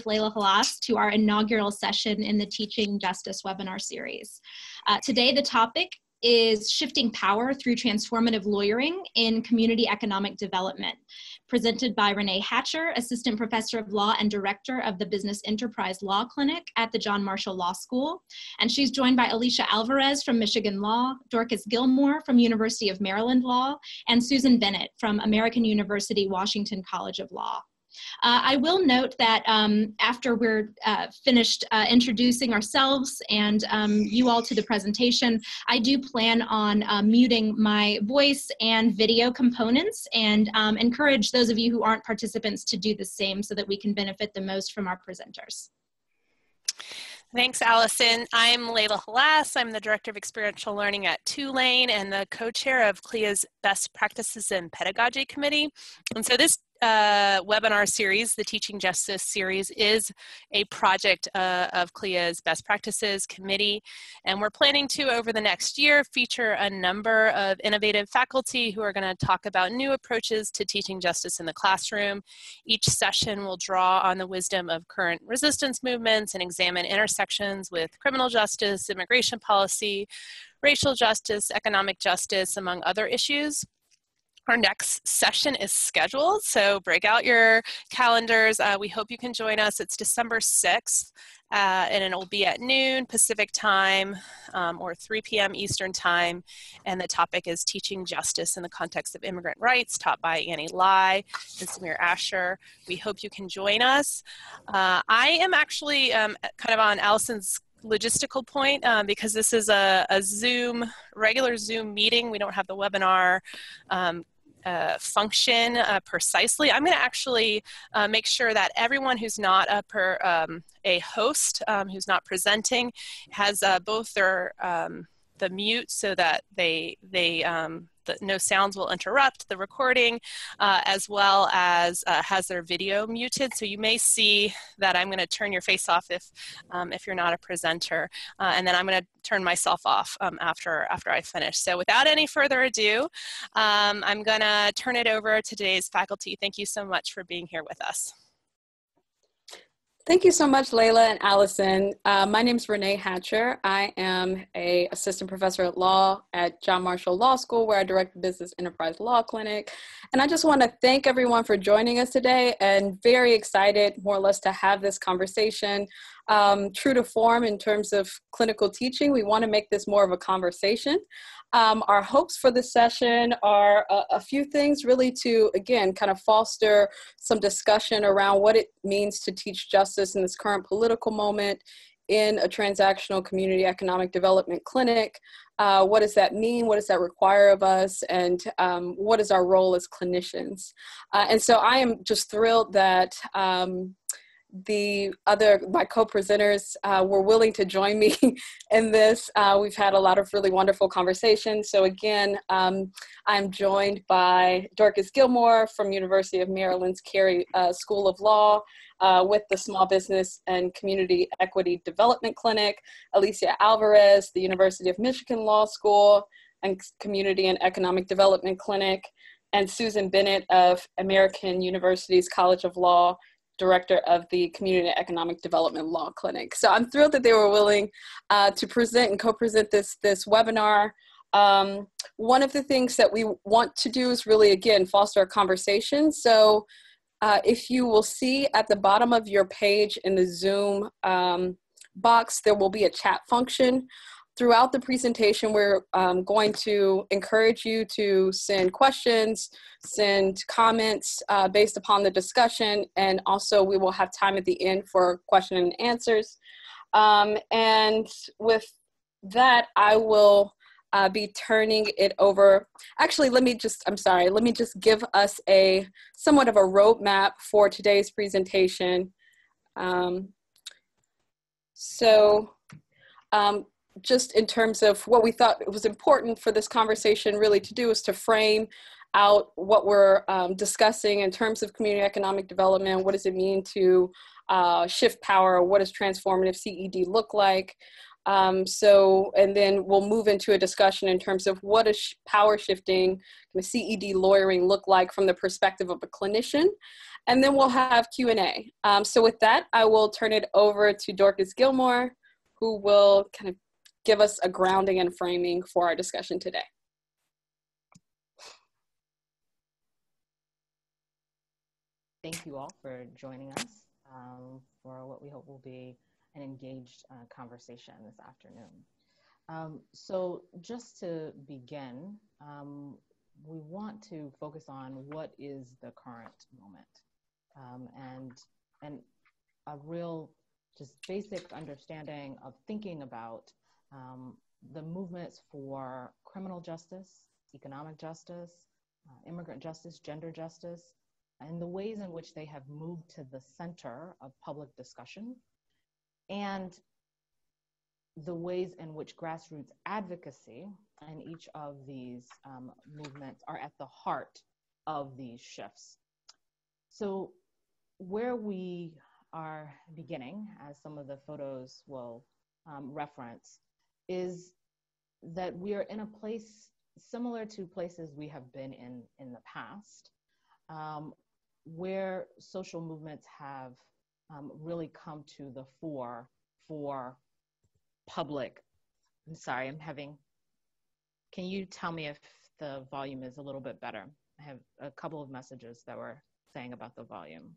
Layla Halas to our inaugural session in the Teaching Justice webinar series. Today, the topic is Shifting Power Through Transformative Lawyering in Community Economic Development, presented by Renee Hatcher, Assistant Professor of Law and Director of the Business Enterprise Law Clinic at the John Marshall Law School. And she's joined by Alicia Alvarez from Michigan Law, Dorcas Gilmore from University of Maryland Law, and Susan Bennett from American University Washington College of Law. I will note that after we're finished introducing ourselves and you all to the presentation, I do plan on muting my voice and video components and encourage those of you who aren't participants to do the same so that we can benefit the most from our presenters. Thanks, Allison. I'm Layla Halas. I'm the Director of Experiential Learning at Tulane and the co-chair of CLEA's Best Practices in Pedagogy Committee. And so this webinar series, the Teaching Justice series, is a project of CLEA's Best Practices Committee, and we're planning to, over the next year, feature a number of innovative faculty who are going to talk about new approaches to teaching justice in the classroom. Each session will draw on the wisdom of current resistance movements and examine intersections with criminal justice, immigration policy, racial justice, economic justice, among other issues. Our next session is scheduled, so break out your calendars. We hope you can join us. It's December 6th, and it will be at noon Pacific time or 3 p.m. Eastern time, and the topic is Teaching Justice in the Context of Immigrant Rights, taught by Annie Lai and Samir Asher. We hope you can join us. I am actually kind of on Allison's logistical point because this is a regular Zoom meeting. We don't have the webinar function precisely. I'm going to actually make sure that everyone who's not a host, who's not presenting, has both their the mute so that no sounds will interrupt the recording, as well as has their video muted. So you may see that I'm going to turn your face off if you're not a presenter, and then I'm going to turn myself off after I finish. So without any further ado, I'm going to turn it over to today's faculty. Thank you so much for being here with us. Thank you so much, Layla and Allison. My name is Renee Hatcher. I am an assistant professor at law at John Marshall Law School, where I direct the Business Enterprise Law Clinic. And I just want to thank everyone for joining us today, and very excited, more or less, to have this conversation. True to form in terms of clinical teaching, we want to make this more of a conversation. Our hopes for this session are a few things, really, to, again, kind of foster some discussion around what it means to teach justice in this current political moment in a transactional community economic development clinic. What does that mean? What does that require of us? And what is our role as clinicians? And so I am just thrilled that my co-presenters were willing to join me in this. We've had a lot of really wonderful conversations. So again, I'm joined by Dorcas Gilmore from University of Maryland's Carey School of Law with the Small Business and Community Equity Development Clinic, Alicia Alvarez, the University of Michigan Law School and Community and Economic Development Clinic, and Susan Bennett of American University's College of Law, Director of the Community and Economic Development Law Clinic. So I'm thrilled that they were willing to present and co-present this webinar. One of the things that we want to do is really, again, foster a conversation. So if you will see at the bottom of your page in the Zoom box, there will be a chat function. Throughout the presentation, we're going to encourage you to send questions, send comments based upon the discussion, and also we will have time at the end for question and answers. And with that, I will be turning it over. Actually, let me just give us somewhat of a roadmap for today's presentation. Just in terms of what we thought it was important for this conversation really to do is to frame out what we're discussing in terms of community economic development. What does it mean to shift power? What does transformative CED look like? And then we'll move into a discussion in terms of what does power shifting, CED lawyering look like from the perspective of a clinician. And then we'll have Q&A. So with that, I will turn it over to Dorcas Gilmore, who will kind of give us a grounding and framing for our discussion today. Thank you all for joining us for what we hope will be an engaged conversation this afternoon. So just to begin, we want to focus on what is the current moment and a real just basic understanding of thinking about the movements for criminal justice, economic justice, immigrant justice, gender justice, and the ways in which they have moved to the center of public discussion, and the ways in which grassroots advocacy and each of these movements are at the heart of these shifts. So where we are beginning, as some of the photos will reference, is that we are in a place similar to places we have been in the past, where social movements have really come to the fore for public. I'm sorry, can you tell me if the volume is a little bit better? I have a couple of messages that were saying about the volume.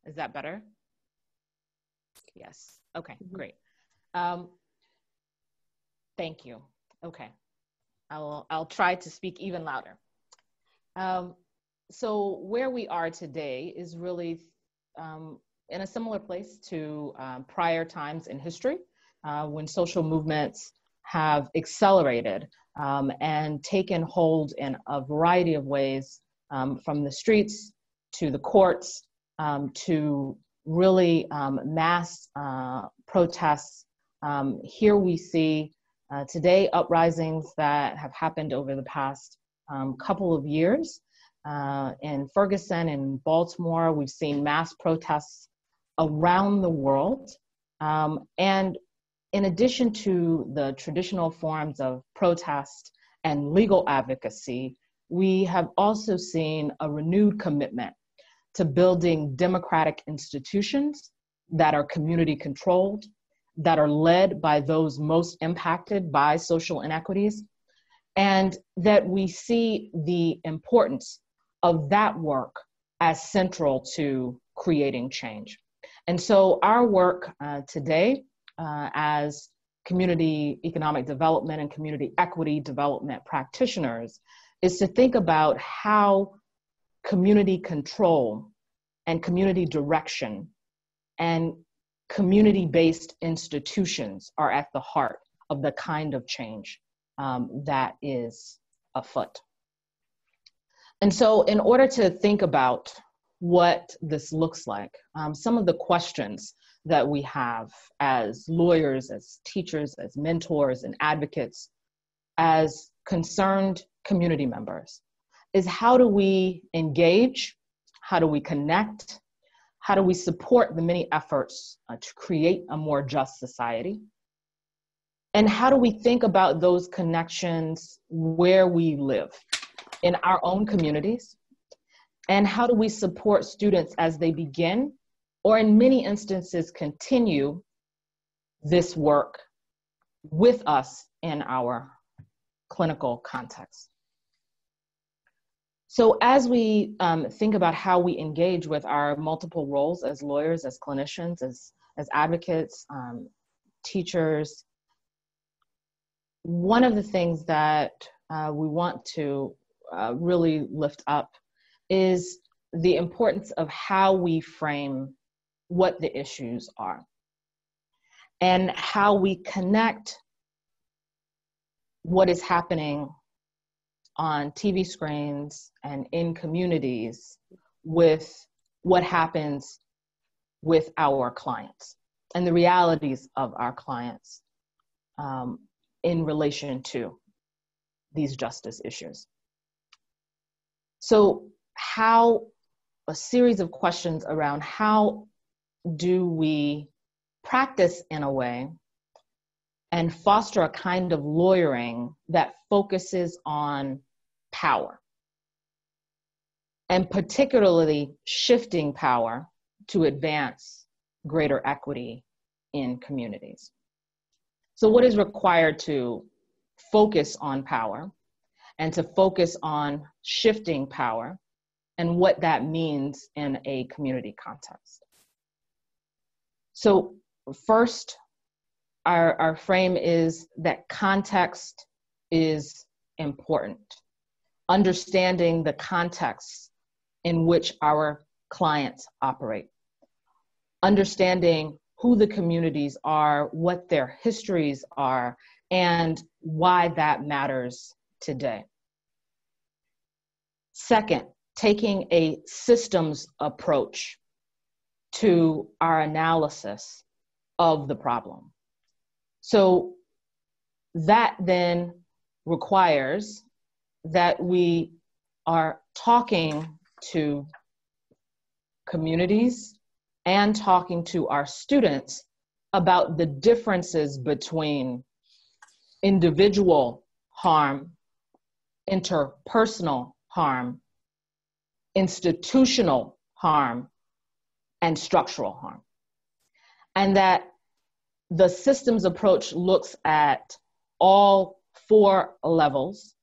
Is that better? Yes, okay, great. Thank you, okay. I'll try to speak even louder. So where we are today is really in a similar place to prior times in history, when social movements have accelerated and taken hold in a variety of ways, from the streets to the courts to really mass protests. Here we see today uprisings that have happened over the past couple of years. In Ferguson and Baltimore, we've seen mass protests around the world. And in addition to the traditional forms of protest and legal advocacy, we have also seen a renewed commitment to building democratic institutions that are community controlled, that are led by those most impacted by social inequities, and that we see the importance of that work as central to creating change. And so our work today as community economic development and community equity development practitioners is to think about how community control and community direction and community-based institutions are at the heart of the kind of change that is afoot. And so in order to think about what this looks like, some of the questions that we have as lawyers, as teachers, as mentors and advocates, as concerned community members, is how do we engage? How do we connect? How do we support the many efforts to create a more just society? And how do we think about those connections where we live, in our own communities? And how do we support students as they begin, or in many instances continue this work with us in our clinical context? So as we think about how we engage with our multiple roles as lawyers, as clinicians, as advocates, teachers, one of the things that we want to really lift up is the importance of how we frame what the issues are and how we connect what is happening on TV screens and in communities with what happens with our clients and the realities of our clients in relation to these justice issues. So a series of questions around how do we practice in a way and foster a kind of lawyering that focuses on power, and particularly shifting power to advance greater equity in communities. So what is required to focus on power and to focus on shifting power, and what that means in a community context? So first, our frame is that context is important. Understanding the context in which our clients operate. Understanding who the communities are, what their histories are, and why that matters today. Second, taking a systems approach to our analysis of the problem. So that then requires that we are talking to communities and talking to our students about the differences between individual harm, interpersonal harm, institutional harm, and structural harm. And that the systems approach looks at all 4 levels,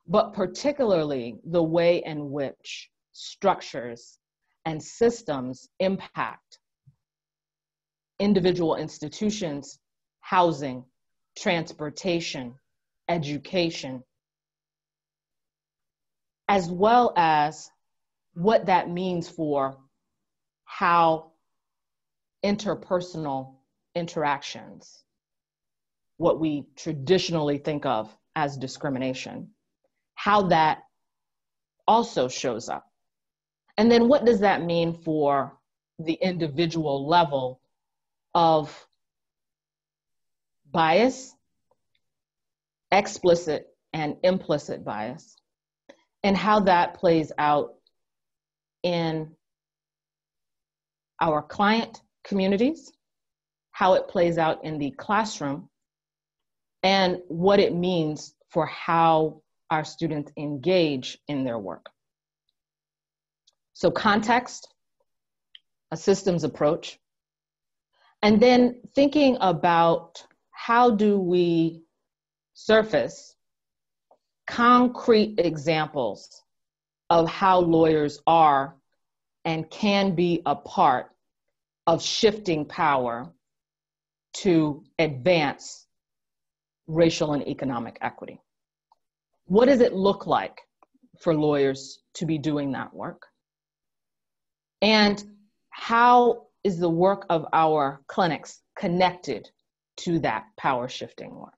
but particularly the way in which structures and systems impact individual institutions, housing, transportation, education, as well as what that means for how interpersonal interactions, what we traditionally think of as discrimination, how that also shows up. And then what does that mean for the individual level of bias, explicit and implicit bias, and how that plays out in our client communities, how it plays out in the classroom, and what it means for how our students engage in their work. So context, a systems approach, and then thinking about how do we surface concrete examples of how lawyers are and can be a part of shifting power to advance racial and economic equity. What does it look like for lawyers to be doing that work? And how is the work of our clinics connected to that power shifting work?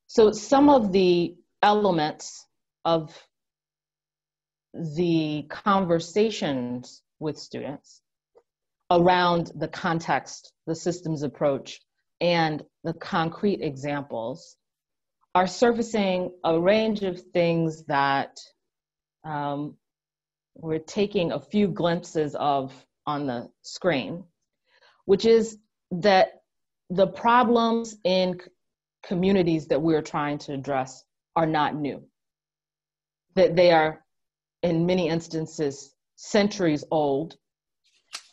So some of the elements of the conversations with students around the context, the systems approach, and the concrete examples are surfacing a range of things that we're taking a few glimpses of on the screen, which is that the problems in communities that we're trying to address are not new, that they are in many instances centuries old,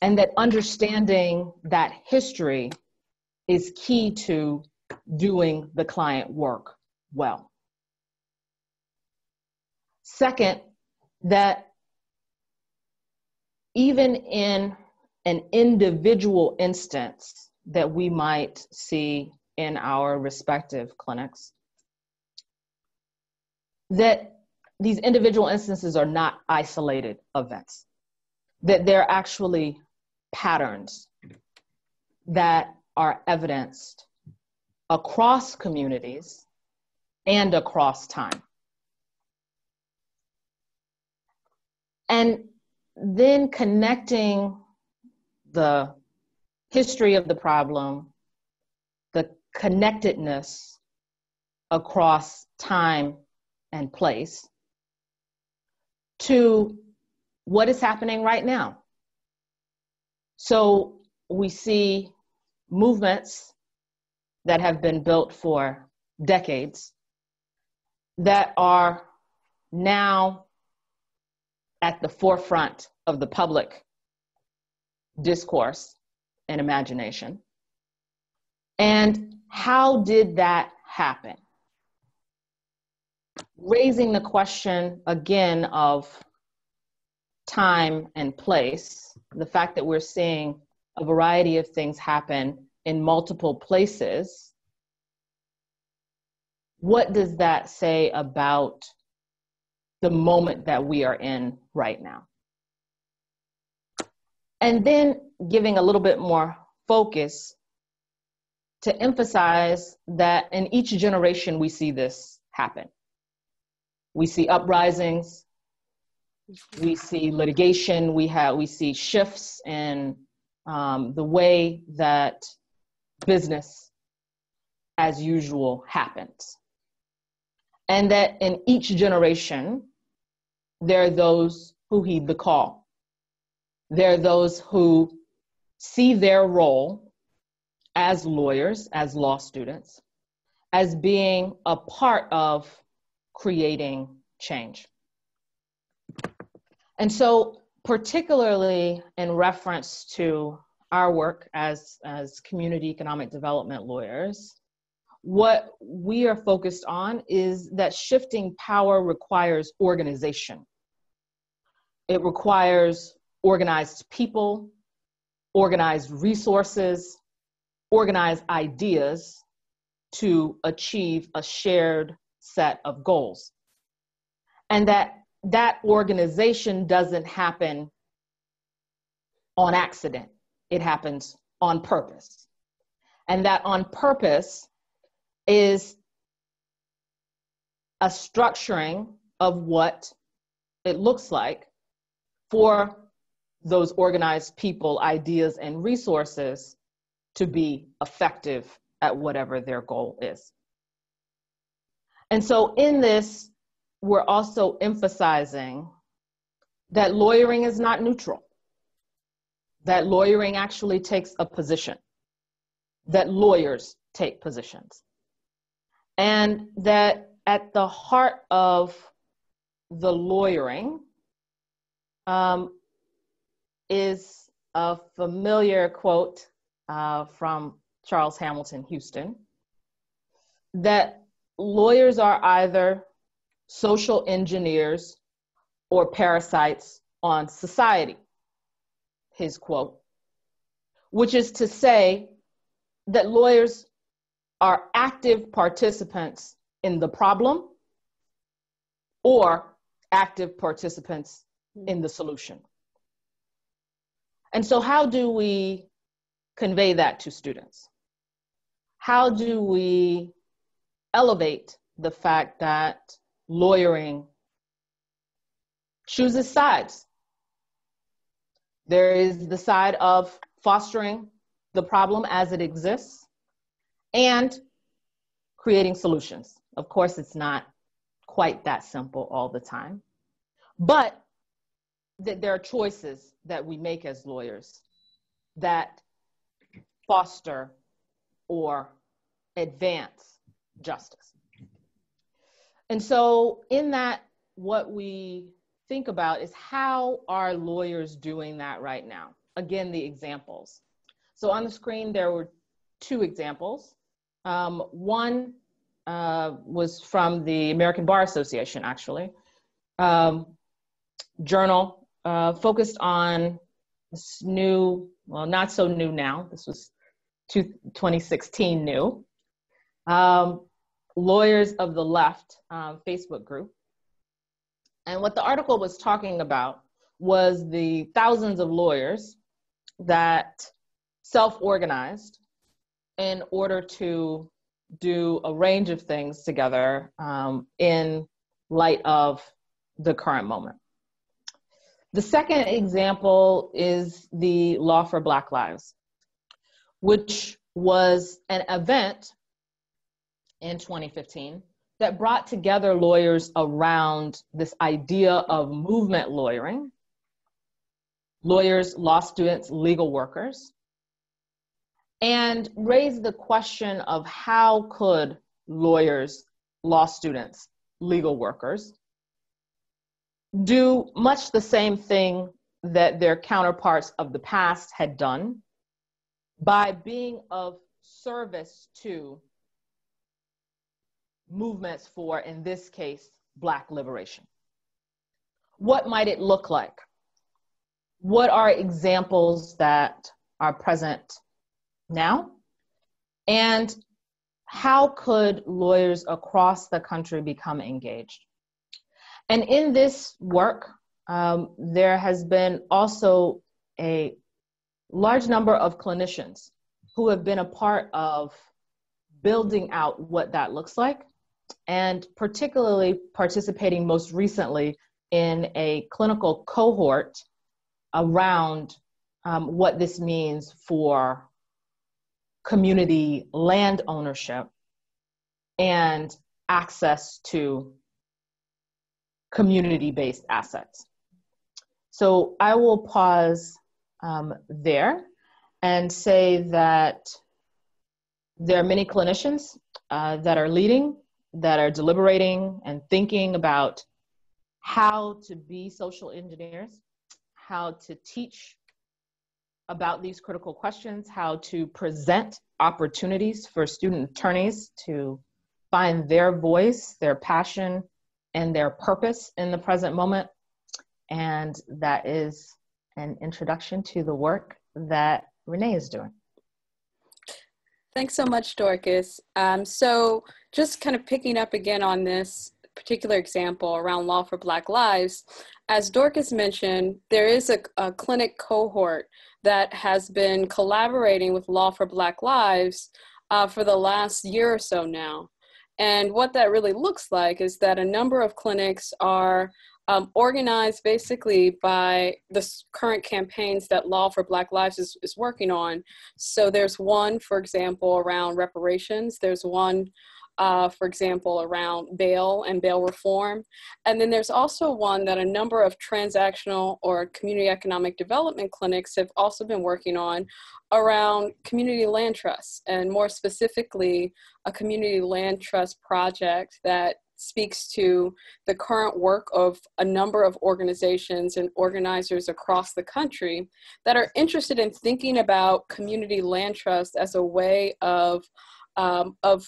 and that understanding that history is key to doing the client work well. Second, that even in an individual instance that we might see in our respective clinics, that these individual instances are not isolated events, that they're actually patterns that are evidenced across communities and across time. And then connecting the history of the problem, the connectedness across time and place, to what is happening right now. So we see movements that have been built for decades that are now at the forefront of the public discourse and imagination. And how did that happen? Raising the question again of time and place, the fact that we're seeing a variety of things happen in multiple places, what does that say about the moment that we are in right now? And then giving a little bit more focus to emphasize that in each generation we see this happen. We see uprisings, we see litigation, we see shifts in the way that business as usual happens. And that in each generation, there are those who heed the call. There are those who see their role as lawyers, as law students, as being a part of creating change. And so, particularly in reference to our work as community economic development lawyers, what we are focused on is that shifting power requires organization. It requires organized people, organized resources, organized ideas to achieve a shared set of goals. And that organization doesn't happen on accident. It happens on purpose. And that on purpose is a structuring of what it looks like for those organized people, ideas, and resources to be effective at whatever their goal is. And so in this, we're also emphasizing that lawyering is not neutral, that lawyering actually takes a position, that lawyers take positions. And that at the heart of the lawyering is a familiar quote from Charles Hamilton Houston, that lawyers are either social engineers or parasites on society, his quote, which is to say that lawyers are active participants in the problem or active participants in the solution. And so how do we convey that to students? How do we elevate the fact that lawyering chooses sides? There is the side of fostering the problem as it exists and creating solutions. Of course, it's not quite that simple all the time, but that there are choices that we make as lawyers that foster or advance justice. And so in that, what we think about is how are lawyers doing that right now? Again, the examples. So on the screen, there were two examples. One was from the American Bar Association, actually. Journal focused on this new, well, not so new now, this was 2016 new, Lawyers of the Left Facebook group. And what the article was talking about was the thousands of lawyers that self-organized in order to do a range of things together in light of the current moment. The second example is the Law for Black Lives, which was an event in 2015 that brought together lawyers around this idea of movement lawyering, lawyers, law students, legal workers, and raise the question of how could lawyers, law students, legal workers do much the same thing that their counterparts of the past had done by being of service to movements for, in this case, Black liberation. What might it look like? What are examples that are present now? And how could lawyers across the country become engaged? And in this work, there has been also a large number of clinicians who have been a part of building out what that looks like, and particularly participating most recently in a clinical cohort around what this means for community land ownership and access to community-based assets. So I will pause there and say that there are many clinicians that are leading, that are deliberating and thinking about how to be social engineers, how to teach about these critical questions, how to present opportunities for student attorneys to find their voice, their passion, and their purpose in the present moment. And that is an introduction to the work that Renee is doing. Thanks so much, Dorcas. So just kind of picking up again on this particular example around Law for Black Lives, as Dorcas mentioned, there is a clinic cohort that has been collaborating with Law for Black Lives for the last year or so now. And what that really looks like is that a number of clinics are organized basically by the current campaigns that Law for Black Lives is working on. So there's one, for example, around reparations. There's one, for example, around bail and bail reform. And then there's also one that a number of transactional or community economic development clinics have also been working on around community land trusts, and more specifically, a community land trust project that speaks to the current work of a number of organizations and organizers across the country that are interested in thinking about community land trust as a way of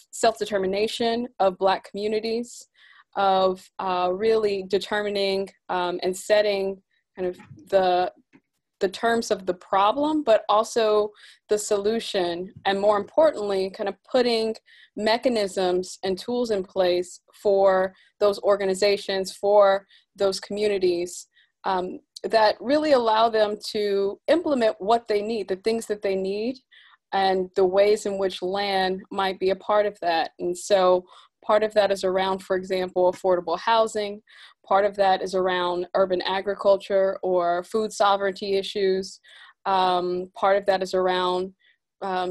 self-determination of Black communities, of really determining and setting kind of the terms of the problem, but also the solution, and more importantly, kind of putting mechanisms and tools in place for those organizations, for those communities, that really allow them to implement what they need, the things that they need, and the ways in which land might be a part of that. And so part of that is around, for example, affordable housing. Part of that is around urban agriculture or food sovereignty issues. Part of that is around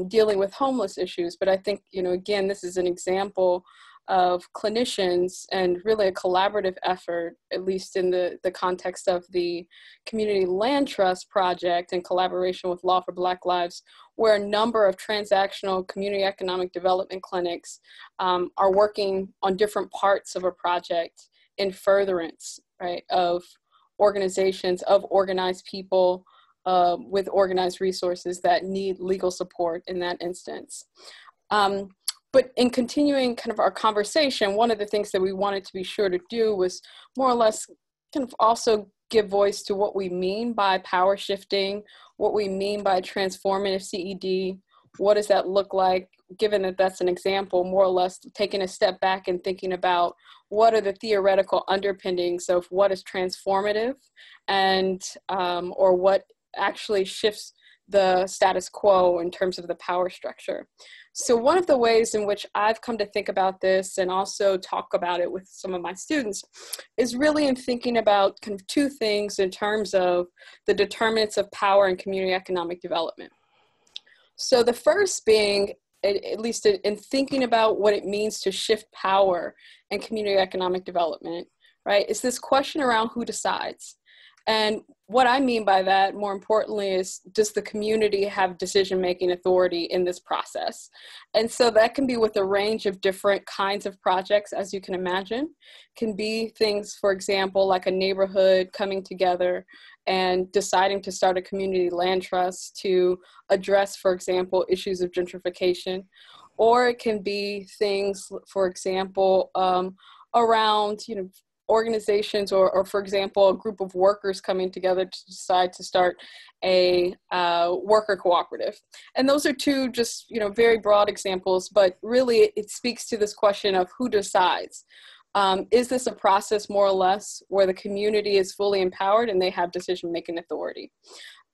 dealing with homeless issues. But I think, again, this is an example of clinicians and really a collaborative effort, at least in the context of the Community Land Trust Project in collaboration with Law for Black Lives, where a number of transactional community economic development clinics are working on different parts of a project in furtherance, right, of organizations, of organized people with organized resources that need legal support in that instance. But in continuing kind of our conversation, one of the things that we wanted to be sure to do was more or less kind of also give voice to what we mean by power shifting, what we mean by transformative CED. What does that look like, given that that's an example, more or less taking a step back and thinking about what are the theoretical underpinnings of what is transformative and or what actually shifts the status quo in terms of the power structure. So one of the ways in which I've come to think about this and also talk about it with some of my students is really in thinking about kind of two things in terms of the determinants of power and community economic development. So the first being, at least in thinking about what it means to shift power and community economic development, right, is this question around who decides. And what I mean by that, more importantly, is does the community have decision-making authority in this process? And so that can be with a range of different kinds of projects, as you can imagine. Can be things, for example, like a neighborhood coming together and deciding to start a community land trust to address, for example, issues of gentrification. Or it can be things, for example, around, organizations or for example, a group of workers coming together to decide to start a worker cooperative. And those are two just, very broad examples, but really it speaks to this question of who decides. Is this a process more or less where the community is fully empowered and they have decision-making authority?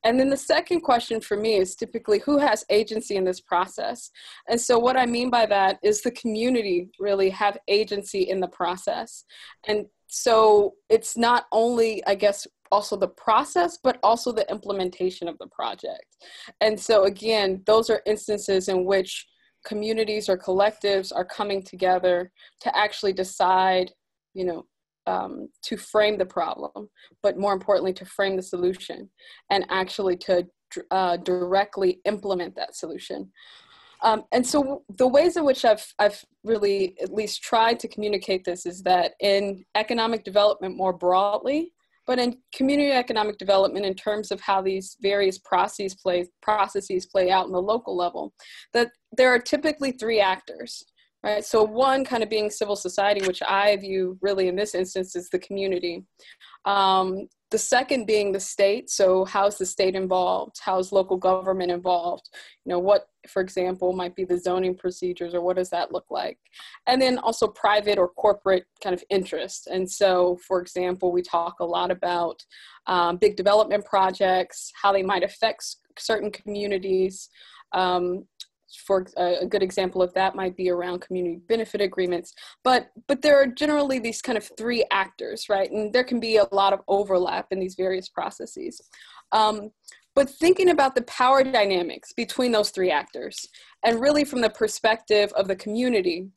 And then the second question for me is typically who has agency in this process? And so what I mean by that is the community really have agency in the process. And so it's not only, I guess, also the process, but also the implementation of the project. And so again, those are instances in which communities or collectives are coming together to actually decide, to frame the problem, but more importantly, to frame the solution and actually to directly implement that solution. And so the ways in which I've really at least tried to communicate this is that in economic development more broadly, but in community economic development in terms of how these various processes play out in the local level, that there are typically three actors. Right. So one kind of being civil society, which I view really in this instance is the community. The second being the state. So how's the state involved? How's local government involved? What, for example, might be the zoning procedures or what does that look like? And then also private or corporate kind of interest. And so, for example, we talk a lot about big development projects, how they might affect certain communities. For a good example of that might be around community benefit agreements, but there are generally these kind of three actors, right? And there can be a lot of overlap in these various processes. But thinking about the power dynamics between those three actors, and really from the perspective of the community,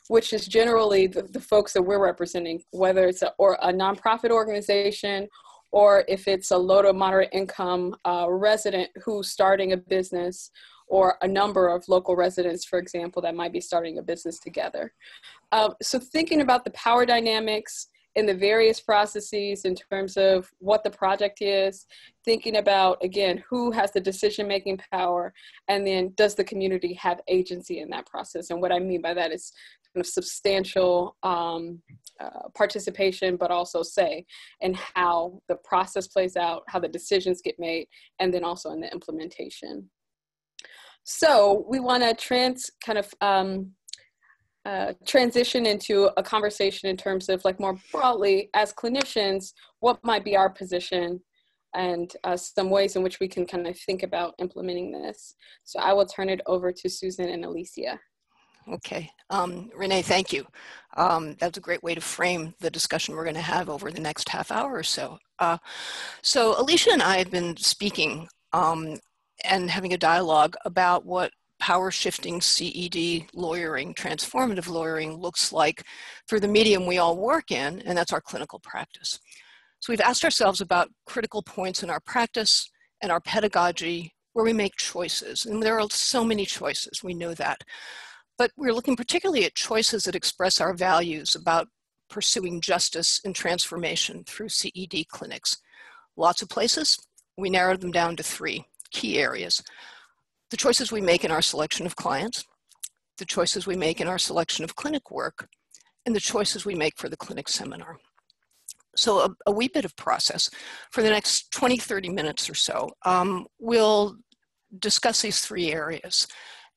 which is generally the folks that we're representing, whether it's a nonprofit organization, or if it's a low to moderate income resident who's starting a business, or a number of local residents, for example, that might be starting a business together. So thinking about the power dynamics in the various processes in terms of what the project is, thinking about, again, who has the decision-making power, and then does the community have agency in that process? And what I mean by that is kind of substantial participation, but also say, and how the process plays out, how the decisions get made, and then also in the implementation. So we want to transition into a conversation in terms of like more broadly as clinicians, what might be our position and some ways in which we can kind of think about implementing this. So I will turn it over to Susan and Alicia. Okay, Renee, thank you. That's a great way to frame the discussion we're going to have over the next half hour or so. So Alicia and I have been speaking and having a dialogue about what power shifting CED lawyering, transformative lawyering looks like for the medium we all work in, and that's our clinical practice. So we've asked ourselves about critical points in our practice and our pedagogy where we make choices, and there are so many choices, we know that. But we're looking particularly at choices that express our values about pursuing justice and transformation through CED clinics. Lots of places, we narrowed them down to three key areas. The choices we make in our selection of clients, the choices we make in our selection of clinic work, and the choices we make for the clinic seminar. So a wee bit of process. For the next 20, 30 minutes or so, we'll discuss these three areas.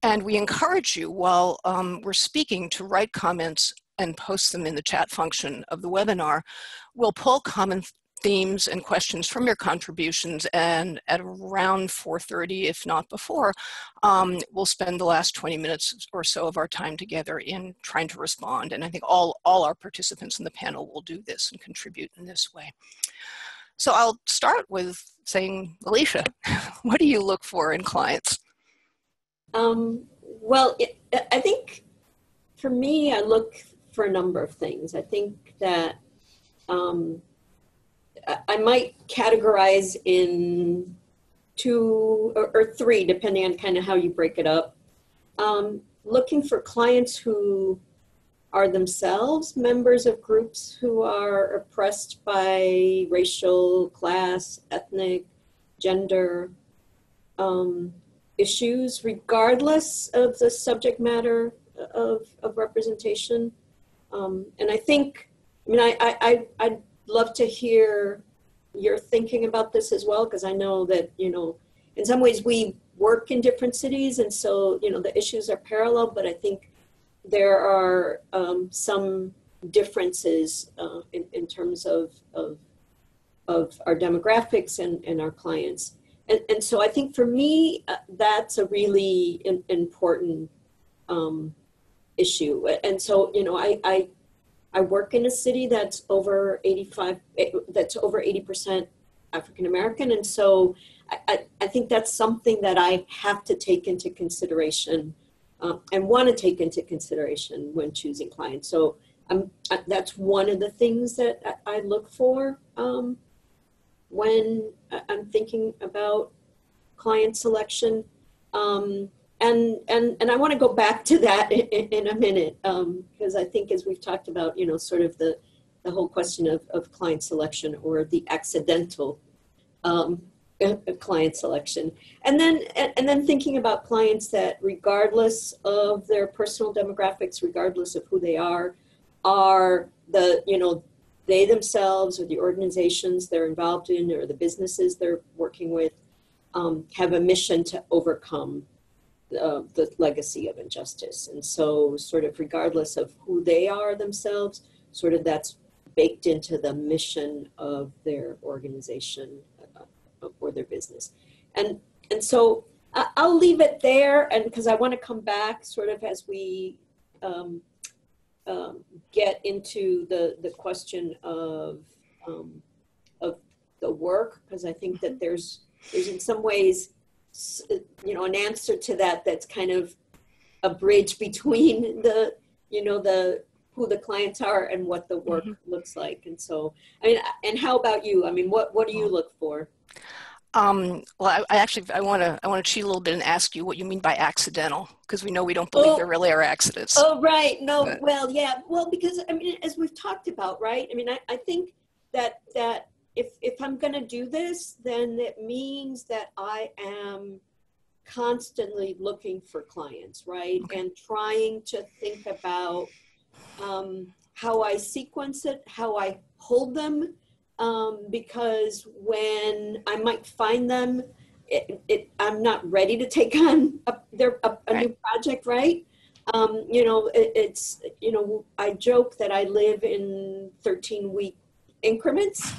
And we encourage you while we're speaking to write comments and post them in the chat function of the webinar. We'll pull common themes and questions from your contributions, and at around 4:30, if not before, we'll spend the last 20 minutes or so of our time together in trying to respond. And I think all our participants in the panel will do this and contribute in this way. So I'll start with saying, Alicia, what do you look for in clients? Well, I think for me, I look for a number of things. I think that I might categorize in 2 or 3, depending on kind of how you break it up. Looking for clients who are themselves members of groups who are oppressed by racial, class, ethnic, gender issues, regardless of the subject matter of representation. And I think, I mean, I'd love to hear your thinking about this as well, because I know that, you know, in some ways we work in different cities, and so, you know, the issues are parallel, but I think there are some differences in terms of our demographics and our clients. And so I think for me, that's a really important issue. And so, you know, I work in a city that's over 80% African American. And so I think that's something that I have to take into consideration and want to take into consideration when choosing clients. So that's one of the things that I look for when I'm thinking about client selection. And I want to go back to that in a minute, because I think, as we've talked about, you know, sort of the whole question of client selection, or the accidental client selection, and then thinking about clients that, regardless of their personal demographics, regardless of who they are the, you know, they themselves, or the organizations they're involved in, or the businesses they're working with, have a mission to overcome the legacy of injustice. And so, sort of regardless of who they are themselves, sort of that's baked into the mission of their organization or their business. And so I'll leave it there, and because I want to come back sort of as we get into the question of the work, because I think that there's in some ways, you know, an answer to that that's kind of a bridge between the, you know, who the clients are and what the work looks like. And so, I mean, and how about you? I mean, what do you look for? Well, I want to cheat a little bit and ask you what you mean by accidental, because we know we don't believe there really are accidents. Oh, right. No, but, well, yeah. Well, because, I mean, as we've talked about, right? I mean, I think that if I'm going to do this, then it means that I am constantly looking for clients, right? Okay. And trying to think about how I sequence it, how I hold them, because when I might find them, I'm not ready to take on a new project, right? You know, it's, you know, I joke that I live in 13-week increments,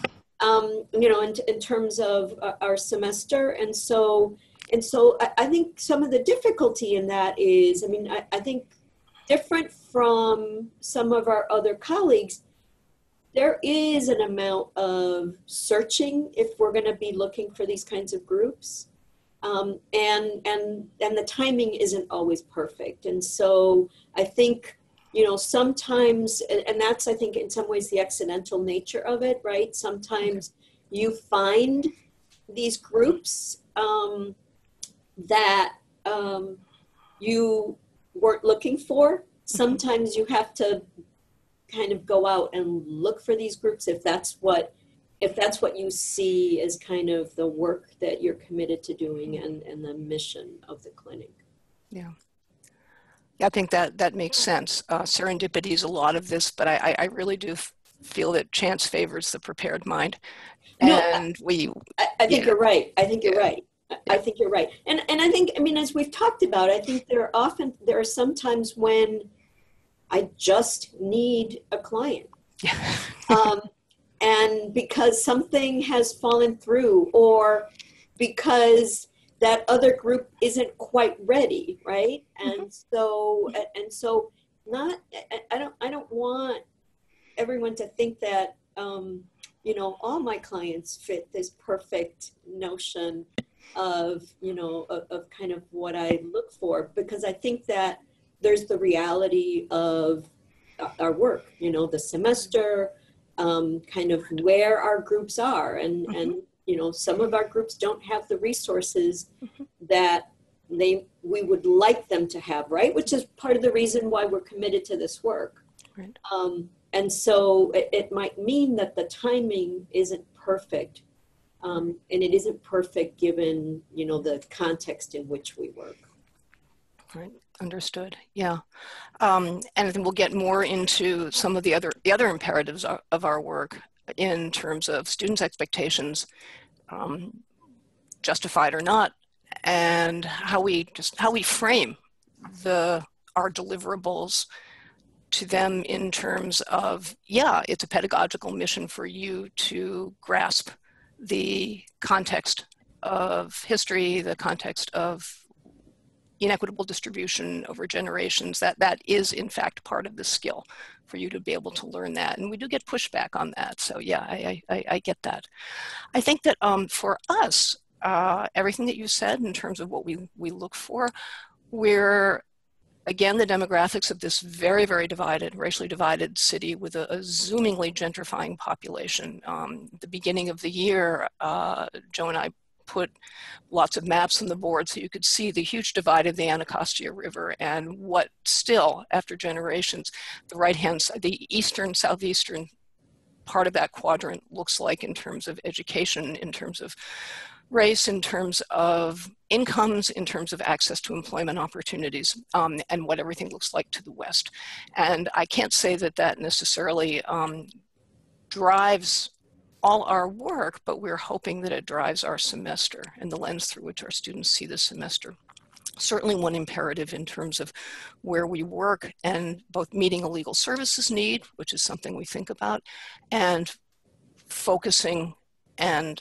you know, in terms of our semester. And so I think some of the difficulty in that is, I mean, I think different from some of our other colleagues, there is an amount of searching if we're going to be looking for these kinds of groups. And the timing isn't always perfect. And so I think, you know, sometimes, and that's, I think, in some ways the accidental nature of it, right? Sometimes you find these groups that you weren't looking for. Sometimes you have to kind of go out and look for these groups if that's what you see as kind of the work that you're committed to doing and the mission of the clinic. Yeah. I think that makes sense. Serendipity is a lot of this, but I really do feel that chance favors the prepared mind. And I think you're right. I think you're right. I think you're right. And I think, I mean, as we've talked about, I think there are some times when I just need a client. Yeah. And because something has fallen through, or because that other group isn't quite ready, right? And so not, I don't want everyone to think that, you know, all my clients fit this perfect notion of, you know, of kind of what I look for, because I think that there's the reality of our work, you know, the semester, kind of where our groups are. And you know, some of our groups don't have the resources that we would like them to have, right? Which is part of the reason why we're committed to this work. Right. And so it might mean that the timing isn't perfect. And it isn't perfect given, you know, the context in which we work. Right. Understood. Yeah. And then we'll get more into some of the other imperatives of our work in terms of students' expectations, justified or not, and how we frame our deliverables to them in terms of, yeah, it's a pedagogical mission for you to grasp the context of history, the context of inequitable distribution over generations, that is in fact part of the skill for you to be able to learn that. And we do get pushback on that. So yeah, I get that. I think that for us, everything that you said in terms of what we look for, we're, again, the demographics of this very, very divided, racially divided city with a zoomingly gentrifying population. At the beginning of the year, Joe and I put lots of maps on the board so you could see the huge divide of the Anacostia River and what still, after generations, the eastern, southeastern part of that quadrant looks like in terms of education, in terms of race, in terms of incomes, in terms of access to employment opportunities, and what everything looks like to the west. And I can't say that that necessarily drives all our work, but we're hoping that it drives our semester and the lens through which our students see the semester. Certainly one imperative in terms of where we work and both meeting a legal services need, which is something we think about, and focusing on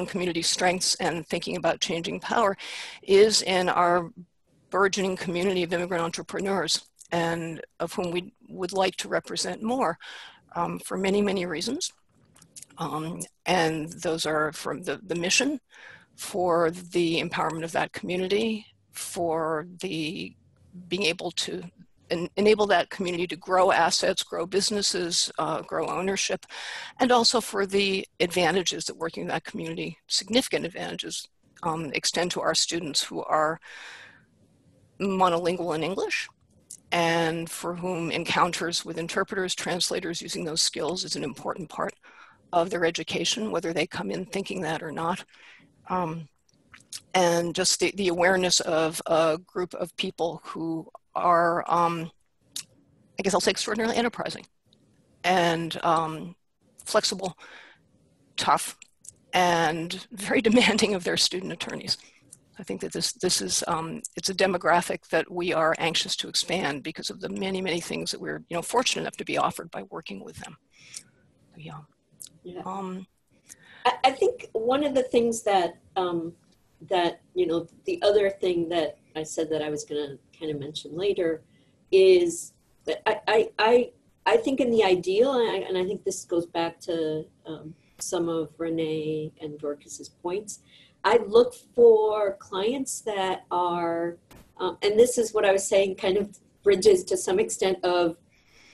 community strengths and thinking about changing power, is in our burgeoning community of immigrant entrepreneurs, and of whom we would like to represent more. For many, many reasons. And those are from the mission, for the empowerment of that community, for the being able to enable that community to grow assets, grow businesses, grow ownership, and also for the advantages that working in that community, significant advantages, extend to our students who are monolingual in English, and for whom encounters with interpreters, translators using those skills is an important part of their education, whether they come in thinking that or not. And just the awareness of a group of people who are, I guess I'll say, extraordinarily enterprising and flexible, tough, and very demanding of their student attorneys. I think that this is, it's a demographic that we are anxious to expand because of the many, many things that we're, fortunate enough to be offered by working with them. Yeah. Yeah. I think one of the things that, the other thing that I said that I was going to kind of mention later is that I think in the ideal, and I think this goes back to some of Renee and Dorcas's points, I look for clients that are, and this is what I was saying, kind of bridges to some extent of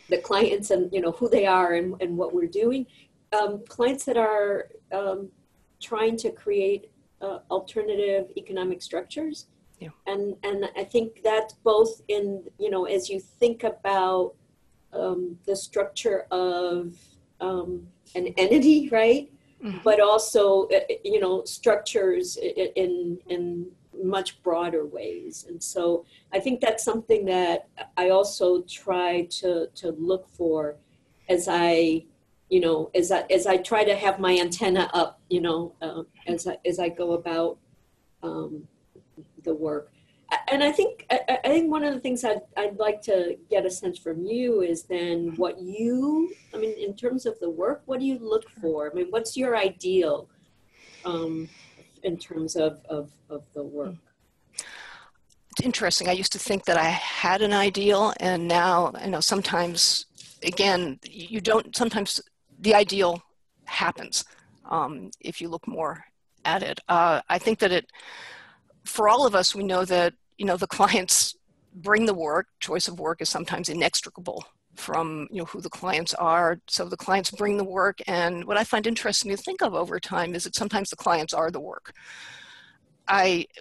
the clients and, who they are and what we're doing. Clients that are trying to create alternative economic structures. Yeah. And I think that's both in, as you think about the structure of an entity, right? Mm-hmm. But also, structures in much broader ways. And so I think that's something that I also try to look for as I try to have my antenna up, as I go about the work. And I think one of the things I'd like to get a sense from you is then in terms of the work, what do you look for? I mean, what's your ideal in terms of the work? It's interesting. I used to think that I had an ideal, and now I know sometimes, again, sometimes the ideal happens if you look more at it. I think that for all of us, we know that, the clients bring the work. Choice of work is sometimes inextricable from who the clients are. So the clients bring the work, and what I find interesting to think of over time is that sometimes the clients are the work.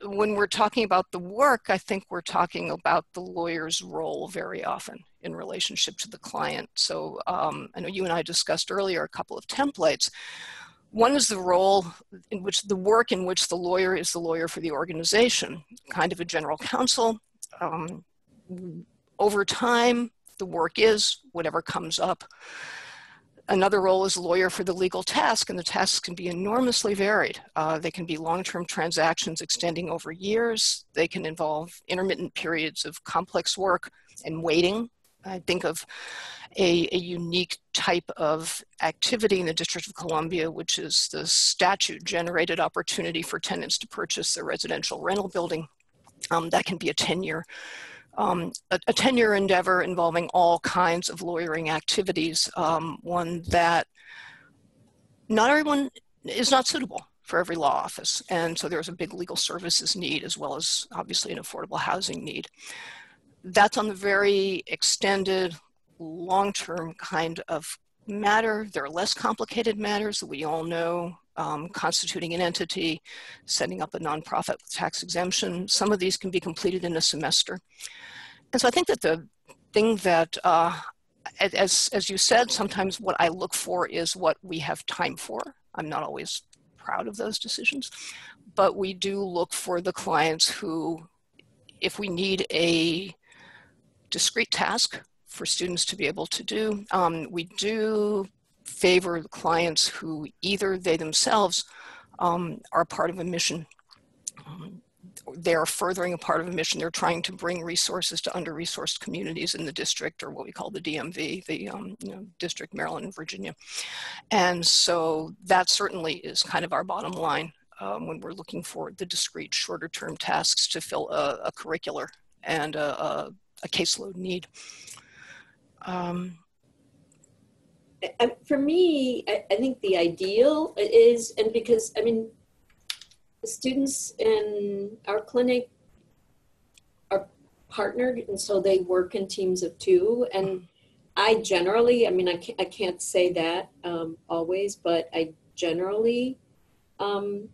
When we're talking about the work, I think we're talking about the lawyer's role very often in relationship to the client. So I know you and I discussed earlier a couple of templates. One is the role in which the work in which the lawyer is the lawyer for the organization, kind of a general counsel. Over time, the work is whatever comes up. Another role is lawyer for the legal task, and the tasks can be enormously varied. They can be long-term transactions extending over years. They can involve intermittent periods of complex work and waiting. I think of a unique type of activity in the District of Columbia, which is the statute-generated opportunity for tenants to purchase their residential rental building. That can be a 10-year endeavor involving all kinds of lawyering activities, one that not everyone is not suitable for every law office. And so there's a big legal services need as well as obviously an affordable housing need. That's on the very extended, long-term kind of matter. There are less complicated matters that we all know, constituting an entity, setting up a nonprofit with tax exemption. Some of these can be completed in a semester. And so I think that the thing that, as you said, sometimes what I look for is what we have time for. I'm not always proud of those decisions, but we do look for the clients who, if we need a discrete task for students to be able to do, we do favor the clients who either they themselves are part of a mission. They're furthering a part of a mission. They're trying to bring resources to under-resourced communities in the district, or what we call the DMV, the District, Maryland, and Virginia. And so that certainly is kind of our bottom line when we're looking for the discrete, shorter-term tasks to fill a curricular and a caseload need. For me, I think the ideal is, and because, I mean, the students in our clinic are partnered, and so they work in teams of two. And I generally, I mean, I can't say that always, but I generally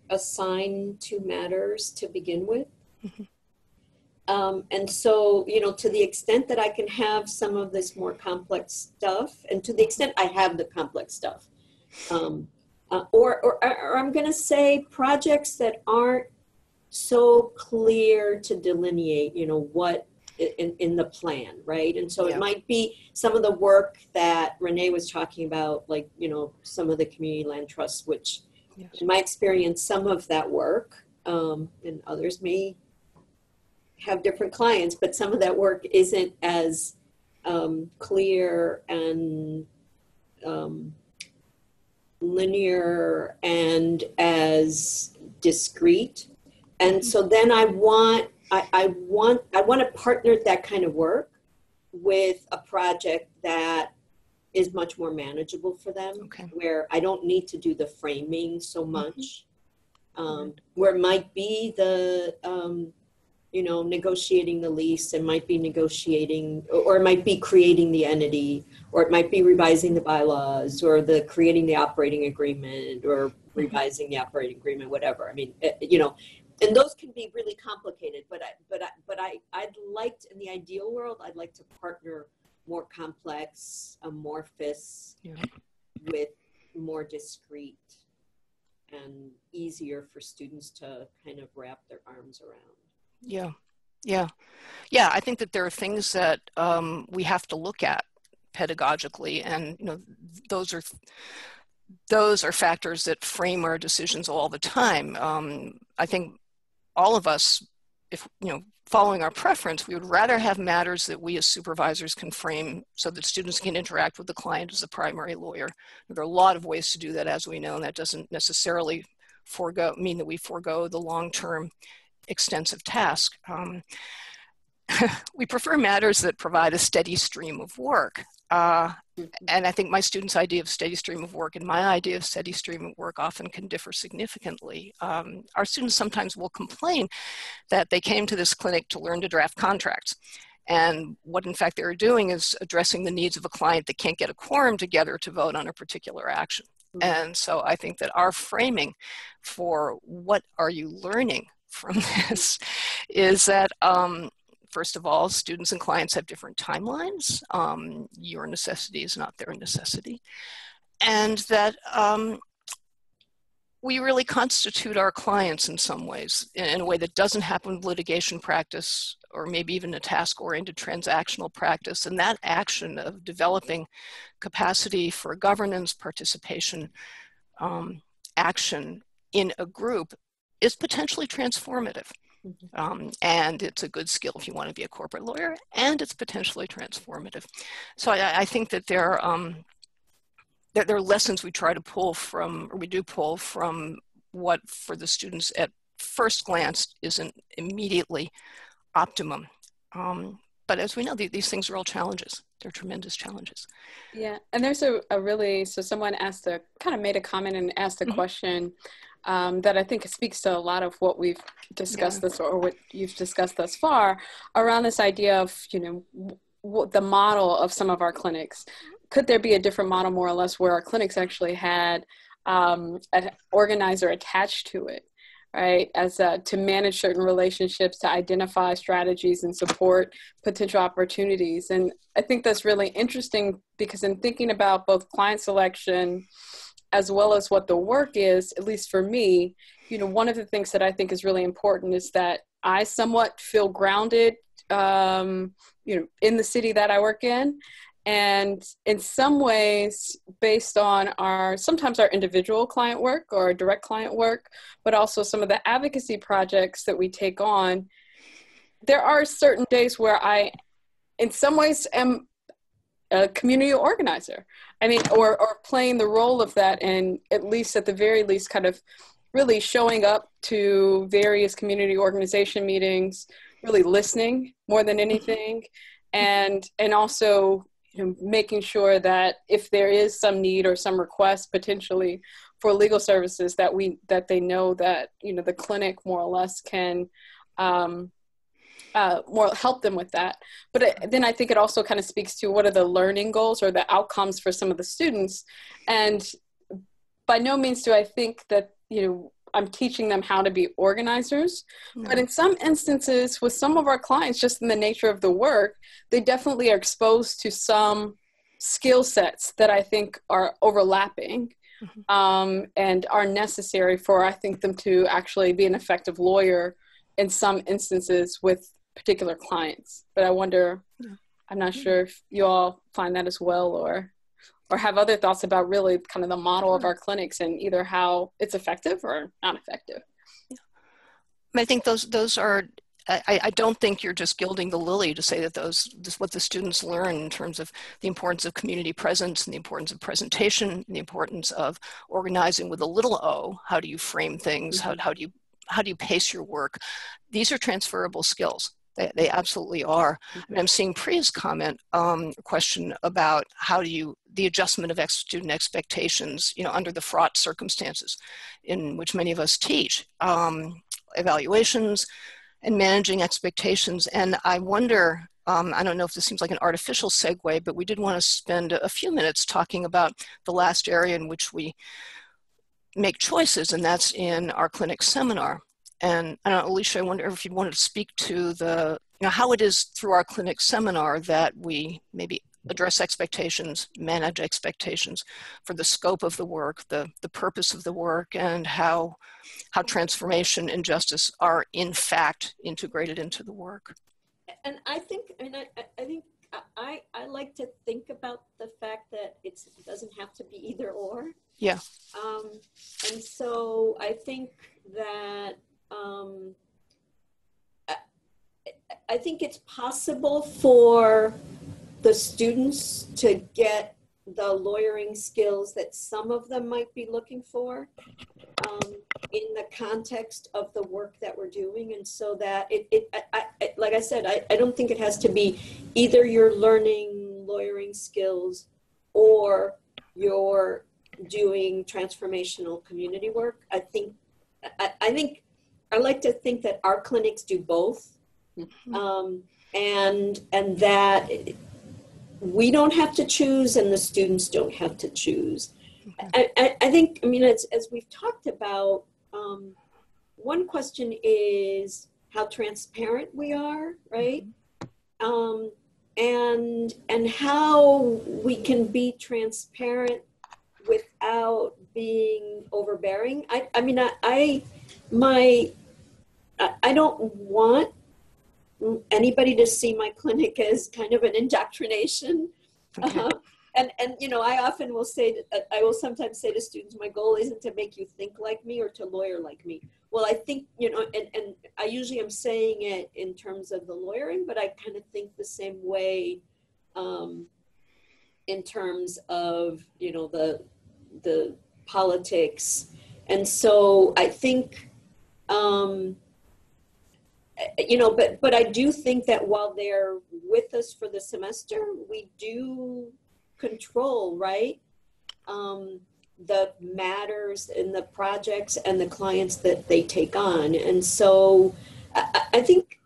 assign 2 matters to begin with. And so, to the extent that I can have some of this more complex stuff, and to the extent I have the complex stuff, or I'm going to say projects that aren't so clear to delineate, what in the plan, right? And so it might be some of the work that Renee was talking about, like, some of the community land trusts, which in my experience, some of that work, and others may have different clients, but some of that work isn't as clear and linear and as discrete. And so then I want to partner that kind of work with a project that is much more manageable for them, where I don't need to do the framing so much, where it might be the negotiating the lease, and might be negotiating, or it might be creating the entity, or it might be revising the bylaws, or creating the operating agreement, or revising the operating agreement, whatever. I mean, and those can be really complicated, but I'd like to, in the ideal world, I'd like to partner more complex, amorphous, with more discrete and easier for students to kind of wrap their arms around. Yeah. I think that there are things that we have to look at pedagogically, and those are factors that frame our decisions all the time. I think all of us, if following our preference, we would rather have matters that we as supervisors can frame so that students can interact with the client as the primary lawyer. There are a lot of ways to do that, as we know, and that doesn't necessarily mean that we forego the long-term extensive task. We prefer matters that provide a steady stream of work. And I think my students' idea of steady stream of work and my idea of steady stream of work often can differ significantly. Our students sometimes will complain that they came to this clinic to learn to draft contracts. And what in fact they're doing is addressing the needs of a client that can't get a quorum together to vote on a particular action. And so I think that our framing for what are you learning from this is that, first of all, students and clients have different timelines. Your necessity is not their necessity. And that we really constitute our clients in some ways in a way that doesn't happen with litigation practice or maybe even a task-oriented transactional practice. And that action of developing capacity for governance, participation, action in a group is potentially transformative. And it's a good skill if you want to be a corporate lawyer, and it's potentially transformative. So I think that there are lessons we try to pull from, or we do pull from, what for the students at first glance isn't immediately optimum. But as we know, these things are all challenges. They're tremendous challenges. Yeah, and there's a really, so someone asked kind of made a comment and asked a question that I think speaks to a lot of what we've discussed or what you've discussed thus far around this idea of, the model of some of our clinics. Could there be a different model, more or less, where our clinics actually had an organizer attached to it, right? To manage certain relationships, to identify strategies and support potential opportunities. And I think that's really interesting because in thinking about both client selection as well as what the work is, at least for me, one of the things that I think is really important is that I somewhat feel grounded, in the city that I work in. And in some ways, based on sometimes our individual client work or direct client work, but also some of the advocacy projects that we take on, there are certain days where I, in some ways, am a community organizer. I mean, or playing the role of that, and at the very least, kind of really showing up to various community organization meetings, really listening more than anything, and also making sure that if there is some need or some request potentially for legal services, that they know that the clinic more or less can more help them with that. But then I think it also kind of speaks to what are the learning goals or the outcomes for some of the students. And by no means do I think that I'm teaching them how to be organizers, but in some instances with some of our clients, just in the nature of the work, they definitely are exposed to some skill sets that I think are overlapping and are necessary for, I think, them to actually be an effective lawyer in some instances with particular clients. But I wonder, I'm not sure if you all find that as well, or have other thoughts about really kind of the model of our clinics and either how it's effective or not effective. I think those are, I don't think you're just gilding the lily to say that what the students learn in terms of the importance of community presence and the importance of presentation and the importance of organizing with a little o. How do you frame things? How do you pace your work? These are transferable skills. They absolutely are. I mean, I'm seeing Priya's comment, question about the adjustment of student expectations, under the fraught circumstances in which many of us teach, evaluations and managing expectations. And I wonder, I don't know if this seems like an artificial segue, but we did want to spend a few minutes talking about the last area in which we make choices, and that's in our clinic seminar. And I don't know, Alicia, I wonder if you'd want to speak to how it is through our clinic seminar that we maybe address expectations, manage expectations for the scope of the work, the purpose of the work, and how transformation and justice are in fact integrated into the work. And I think I like to think about the fact that it doesn't have to be either or. Yeah. And so I think that I think it's possible for the students to get the lawyering skills that some of them might be looking for in the context of the work that we're doing. And so that like I said, I don't think it has to be either you're learning lawyering skills or you're doing transformational community work. I like to think that our clinics do both. and that we don't have to choose and the students don't have to choose. I think, I mean, as we've talked about, one question is how transparent we are, right? And how we can be transparent without being overbearing. I mean, I don't want anybody to see my clinic as kind of an indoctrination. Okay. And you know, I often will say, I will sometimes say to students, my goal isn't to make you think like me or to lawyer like me. Well, I think, you know, and I usually am saying it in terms of the lawyering, but I kind of think the same way in terms of, you know, the politics. And so I think, you know, but I do think that while they're with us for the semester, we do control, right? The matters and the projects and the clients that they take on. And so I think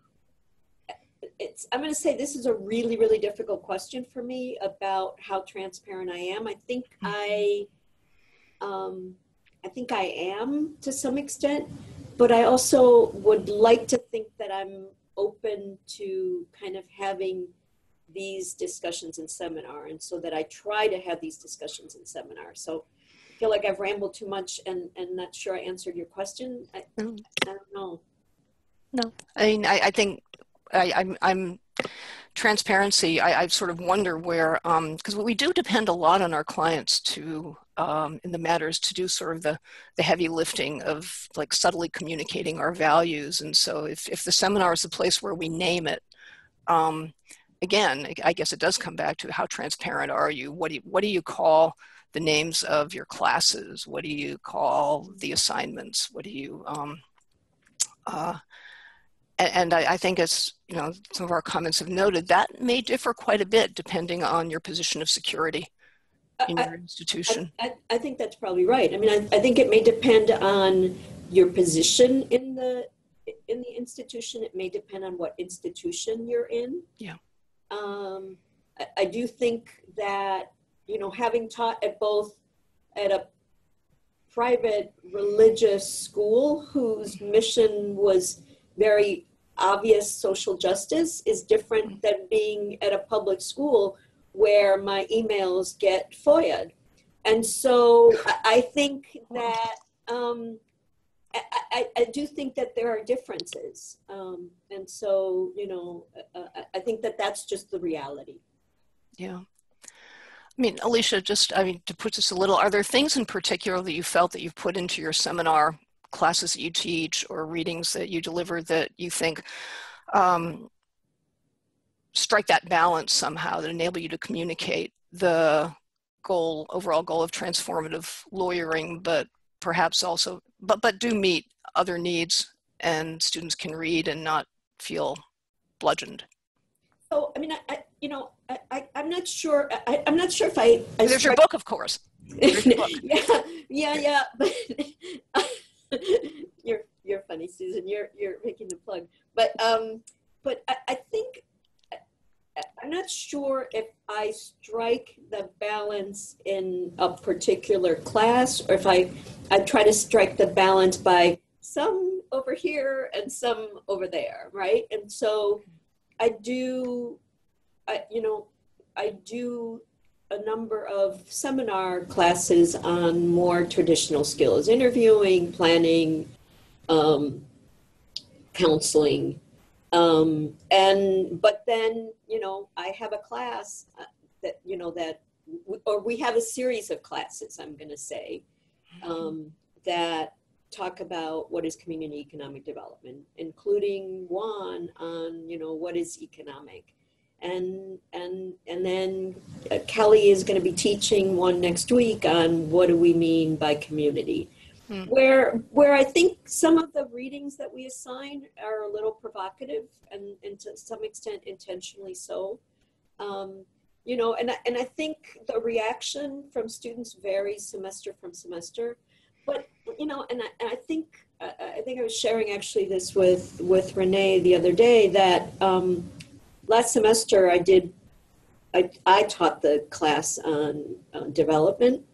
I'm going to say this is a really, really difficult question for me about how transparent I am. I think I think I am to some extent, but I also would like to think that I'm open to kind of having these discussions in seminar, and so that I try to have these discussions in seminar. So I feel like I've rambled too much and not sure I answered your question. I don't know. No, I mean, I think I'm transparency. I sort of wonder where, because we do depend a lot on our clients to, in the matters, to do sort of the heavy lifting of like subtly communicating our values. And so if the seminar is the place where we name it, again, I guess it does come back to how transparent are you? What do you call the names of your classes? What do you call the assignments? What do you, and I think, as you know, some of our comments have noted, that may differ quite a bit depending on your position of security in your institution. I think that's probably right. I mean, I think it may depend on your position in the institution. It may depend on what institution you're in. Yeah. I do think that, you know, having taught at a private religious school whose mission was very obvious social justice is different than being at a public school where my emails get FOIA'd. And so I think that, I do think that there are differences. And so, you know, I think that that's just the reality. Yeah. I mean, Alicia, to put this a little, are there things in particular that you felt that you've put into your seminar classes that you teach or readings that you deliver that you think strike that balance somehow, that enable you to communicate the overall goal of transformative lawyering, but perhaps also, but do meet other needs and students can read and not feel bludgeoned? So, I mean, I'm not sure. I'm not sure if There's your book, of course. Your book. yeah. But you're funny, Susan. You're making the plug. But I think I'm not sure if I strike the balance in a particular class, or if I try to strike the balance by some over here and some over there, right? And so I do a number of seminar classes on more traditional skills, interviewing, planning, counseling. But then, you know, I have a class we have a series of classes, I'm going to say, that talk about what is community economic development, including one on, you know, what is economic. And then Kelly is going to be teaching one next week on what do we mean by community. Where I think some of the readings that we assign are a little provocative and to some extent intentionally so. You know, and I think the reaction from students varies semester from semester. But, you know, and I think I was sharing actually this with Renee the other day, that last semester I taught the class on development,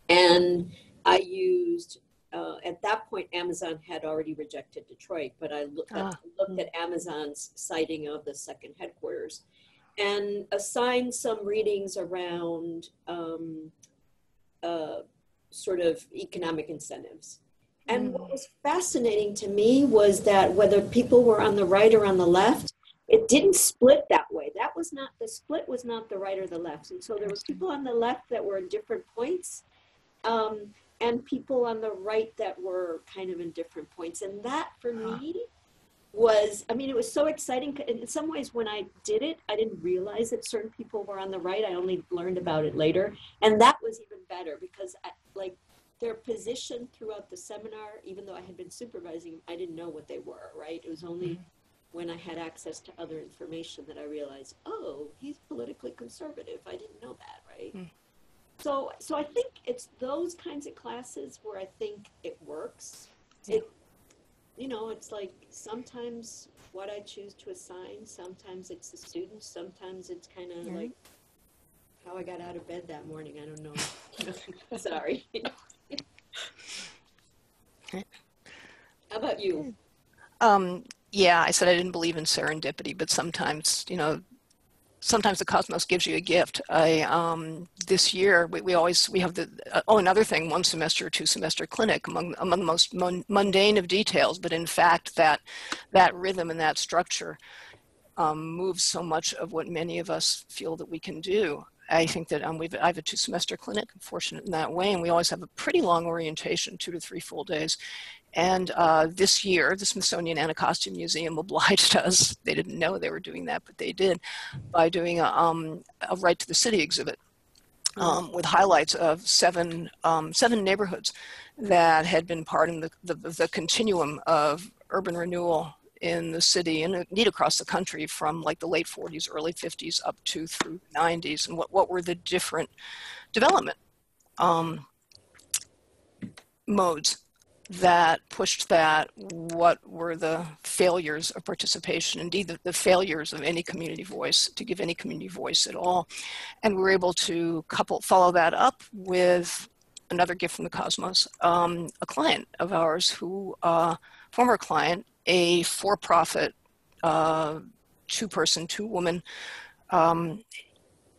and I used, at that point, Amazon had already rejected Detroit, but I looked at Amazon's citing of the second headquarters and assigned some readings around sort of economic incentives. And what was fascinating to me was that whether people were on the right or on the left, it didn't split that way. That was not, the split was not the right or the left. And so there were people on the left that were in different points, and people on the right that were kind of in different points. And that for me was, I mean, it was so exciting. In some ways, when I did it, I didn't realize that certain people were on the right. I only learned about it later. And that was even better because their position throughout the seminar, even though I had been supervising, I didn't know what they were, right? It was only when I had access to other information that I realized, oh, he's politically conservative. I didn't know that, right? So I think it's those kinds of classes where I think it works. It's like sometimes what I choose to assign, sometimes it's the students, sometimes it's kind of like how I got out of bed that morning. I don't know. Sorry. How about you? Yeah, I said I didn't believe in serendipity, but sometimes, sometimes the cosmos gives you a gift. This year, we have another thing, 1 semester or 2 semester clinic among the most mundane of details, but in fact that rhythm and that structure moves so much of what many of us feel that we can do. I think that I have a 2 semester clinic, I'm fortunate in that way, and we always have a pretty long orientation, 2 to 3 full days. And this year, the Smithsonian Anacostia Museum obliged us, they didn't know they were doing that, but they did, by doing a Right to the City exhibit with highlights of seven neighborhoods that had been part of the continuum of urban renewal in the city and indeed across the country from like the late 40s, early 50s up to through the 90s, and what were the different development modes that pushed that, what were the failures of participation, indeed the failures of any community voice, to give any community voice at all. And we were able to follow that up with another gift from the cosmos, a client of ours who, former client, a for-profit, 2-person, 2-woman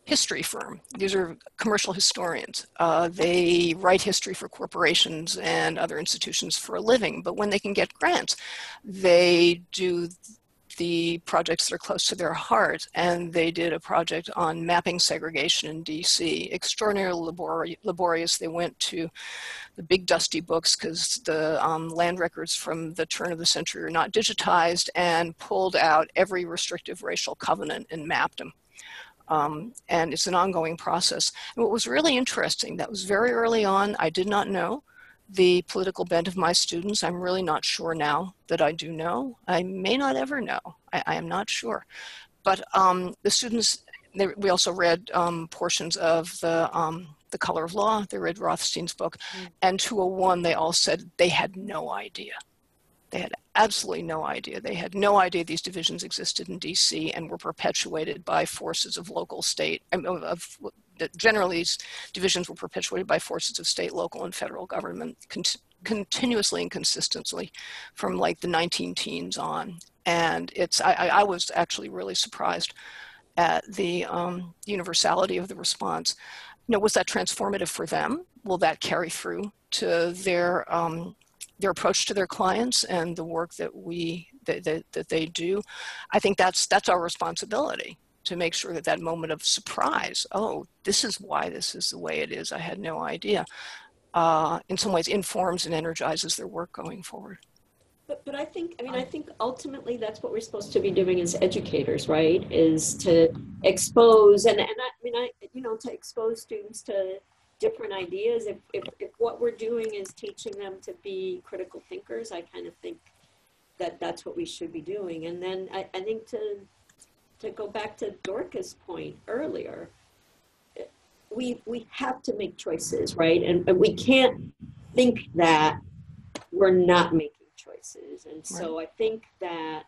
history firm. These are commercial historians. They write history for corporations and other institutions for a living, but when they can get grants, they do the projects that are close to their heart, and they did a project on mapping segregation in DC. Extraordinarily laborious. They went to the big dusty books because the land records from the turn of the century are not digitized, and pulled out every restrictive racial covenant and mapped them. And it's an ongoing process. And what was really interesting, that was very early on, I did not know the political bent of my students. I'm really not sure now that I do know. I may not ever know. I am not sure. But the students, we also read portions of the Color of Law. They read Rothstein's book. And 201, they all said they had no idea. They had absolutely no idea. They had no idea these divisions existed in DC and were perpetuated by forces of local, state, generally these divisions were perpetuated by forces of state, local, and federal government continuously and consistently from like the 19-teens on. And I was actually really surprised at the universality of the response. Was that transformative for them? Will that carry through to their approach to their clients and the work that that they do? I think that's our responsibility, to make sure that moment of surprise, oh, this is why this is the way it is, I had no idea, in some ways informs and energizes their work going forward. But I think ultimately that's what we're supposed to be doing as educators, right? Is to expose, to expose students to different ideas. If what we're doing is teaching them to be critical thinkers, I kind of think that that's what we should be doing. And then I think to go back to Dorcas' point earlier, we have to make choices, right? And we can't think that we're not making choices. And so I think that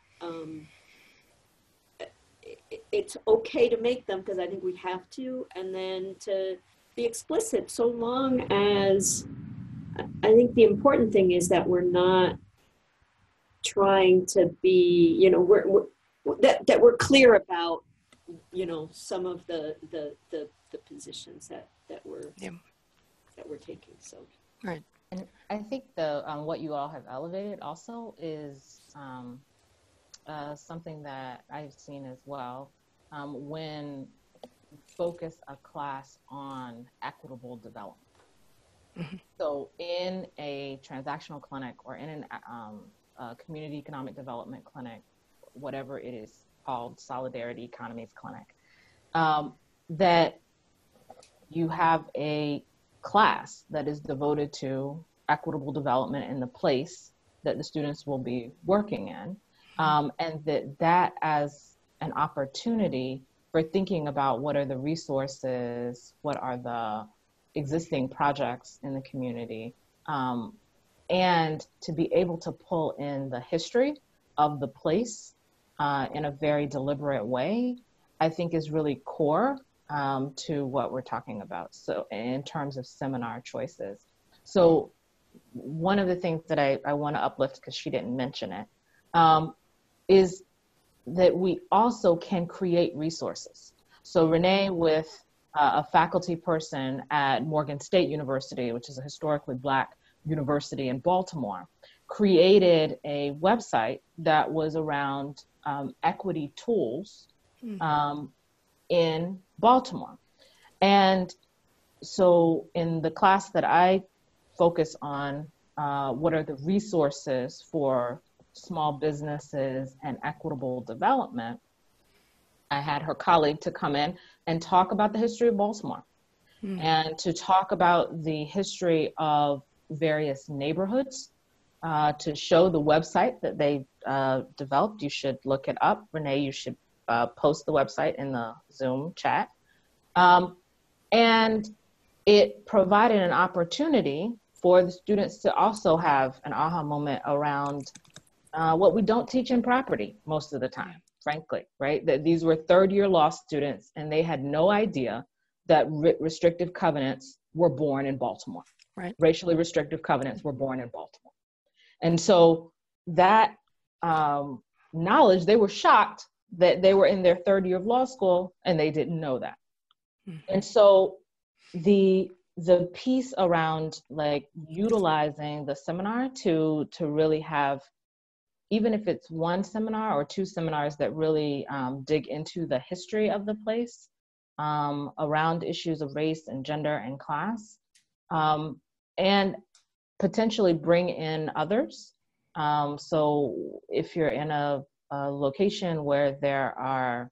it's okay to make them because I think we have to, and then to be explicit so long as, I think the important thing is that we're not trying to be, you know, that we're clear about, you know, some of the positions that we're taking. So Right. And I think the what you all have elevated also is something that I've seen as well. When focus a class on equitable development. Mm-hmm. So in a transactional clinic or in a community economic development clinic, whatever it is called, Solidarity Economies Clinic, that you have a class that is devoted to equitable development in the place that the students will be working in, and that as an opportunity for thinking about what are the resources, what are the existing projects in the community, and to be able to pull in the history of the place in a very deliberate way, I think is really core to what we're talking about. So in terms of seminar choices. So one of the things that I want to uplift, because she didn't mention it, is that we also can create resources. So Renee, with a faculty person at Morgan State University, which is a historically Black university in Baltimore, created a website that was around equity tools in Baltimore. And so in the class that I focus on, what are the resources for small businesses and equitable development, I had her colleague to come in and talk about the history of Baltimore and to talk about the history of various neighborhoods, to show the website that they developed. You should look it up. Renee, you should post the website in the Zoom chat. And it provided an opportunity for the students to also have an aha moment around what we don't teach in property most of the time, frankly, right? That these were third-year law students and they had no idea that restrictive covenants were born in Baltimore. Right. Racially restrictive covenants were born in Baltimore. And so that knowledge, they were shocked that they were in their third year of law school and they didn't know that. Mm-hmm. And so the piece around like utilizing the seminar to really have, even if it's one seminar or two seminars that really dig into the history of the place around issues of race and gender and class, and potentially bring in others. So if you're in a location where there are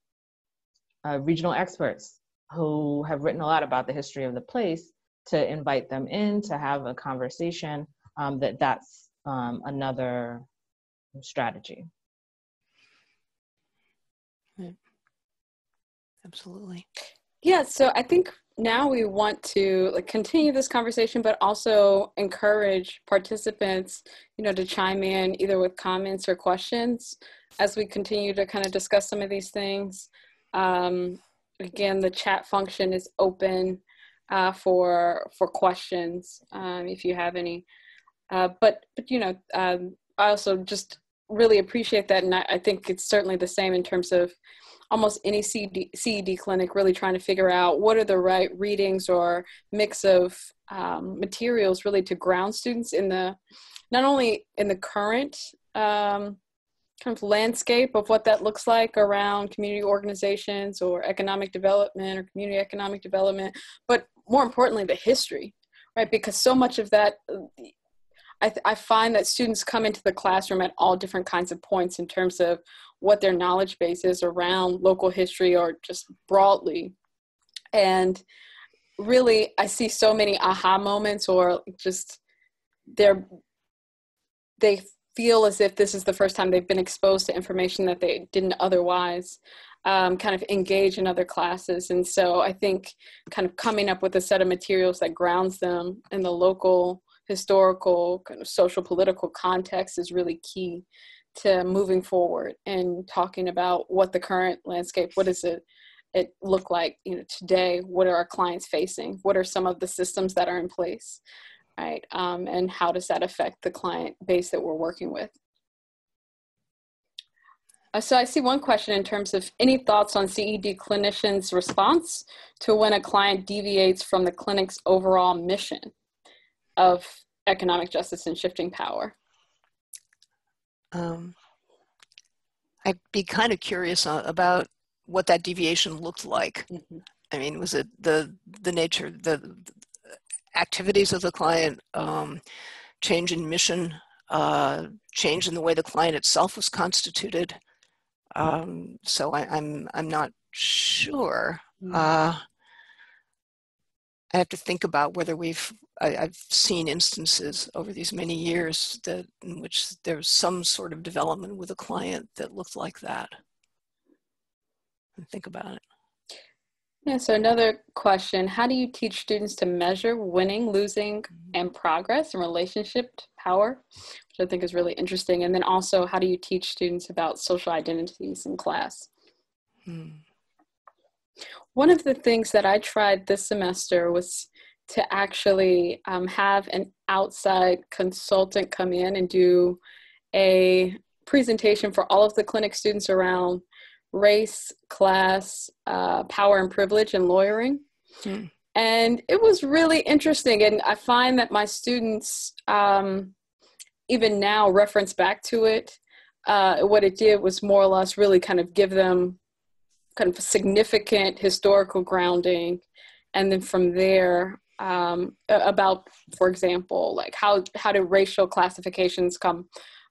regional experts who have written a lot about the history of the place, to invite them in to have a conversation, that's another strategy. Right. Absolutely. Yeah, so I think now we want to continue this conversation, but also encourage participants, to chime in either with comments or questions as we continue to kind of discuss some of these things. Again, the chat function is open for questions if you have any. But I also just really appreciate that, and I think it's certainly the same in terms of almost any CED clinic, really trying to figure out what are the right readings or mix of materials really to ground students in not only in the current kind of landscape of what that looks like around community organizations or economic development or community economic development, but more importantly, the history, right? Because so much of that, I find that students come into the classroom at all different kinds of points in terms of what their knowledge base is around local history or just broadly. And really, I see so many aha moments, or just they feel as if this is the first time they've been exposed to information that they didn't otherwise kind of engage in other classes. And so I think kind of coming up with a set of materials that grounds them in the local, historical, kind of social, political context is really key to moving forward and talking about what the current landscape, what does it look like, today? What are our clients facing? What are some of the systems that are in place, right? And how does that affect the client base that we're working with? So I see one question in terms of any thoughts on CED clinicians' response to when a client deviates from the clinic's overall mission of economic justice and shifting power. I'd be kind of curious about what that deviation looked like. Mm-hmm. I mean, was it the nature, the activities of the client, change in mission, change in the way the client itself was constituted? So I'm not sure. I have to think about whether I've seen instances over these many years in which there's some sort of development with a client that looked like that. And think about it. Yeah, so another question, how do you teach students to measure winning, losing, and progress in relationship to power, which I think is really interesting. And then also, how do you teach students about social identities in class? One of the things that I tried this semester was to actually have an outside consultant come in and do a presentation for all of the clinic students around race, class, power and privilege, and lawyering. And it was really interesting. And I find that my students even now reference back to it. What it did was more or less really kind of give them kind of significant historical grounding. And then from there, about, for example, like how do racial classifications come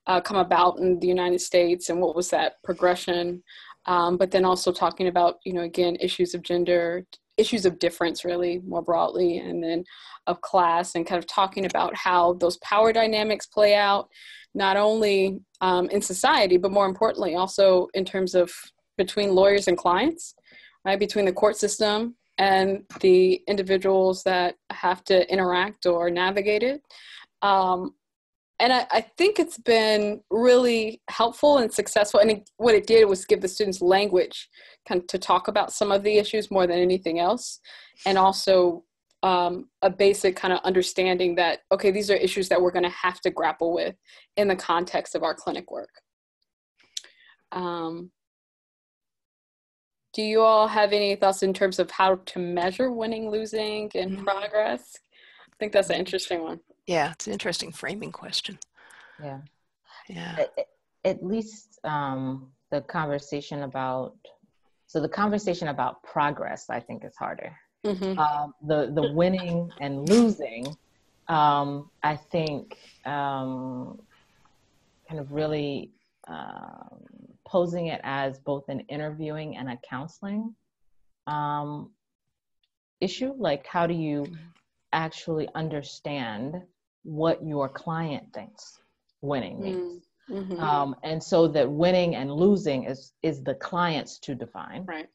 about in the United States, and what was that progression? But then also talking about, again, issues of gender, issues of difference really more broadly, and then of class, and kind of talking about how those power dynamics play out, not only in society, but more importantly, also in terms of between lawyers and clients, right? Between the court system and the individuals that have to interact or navigate it. And I think it's been really helpful and successful. And what it did was give the students language kind of to talk about some of the issues more than anything else. And also a basic kind of understanding that, okay, these are issues that we're going to have to grapple with in the context of our clinic work. Do you all have any thoughts in terms of how to measure winning, losing, and progress? I think that's an interesting one. Yeah, it's an interesting framing question. Yeah. Yeah. At least the conversation about progress, I think, is harder. The winning and losing, I think, kind of really posing it as both an interviewing and a counseling issue. Like, how do you actually understand what your client thinks winning means? And so that winning and losing is the client's to define. Right.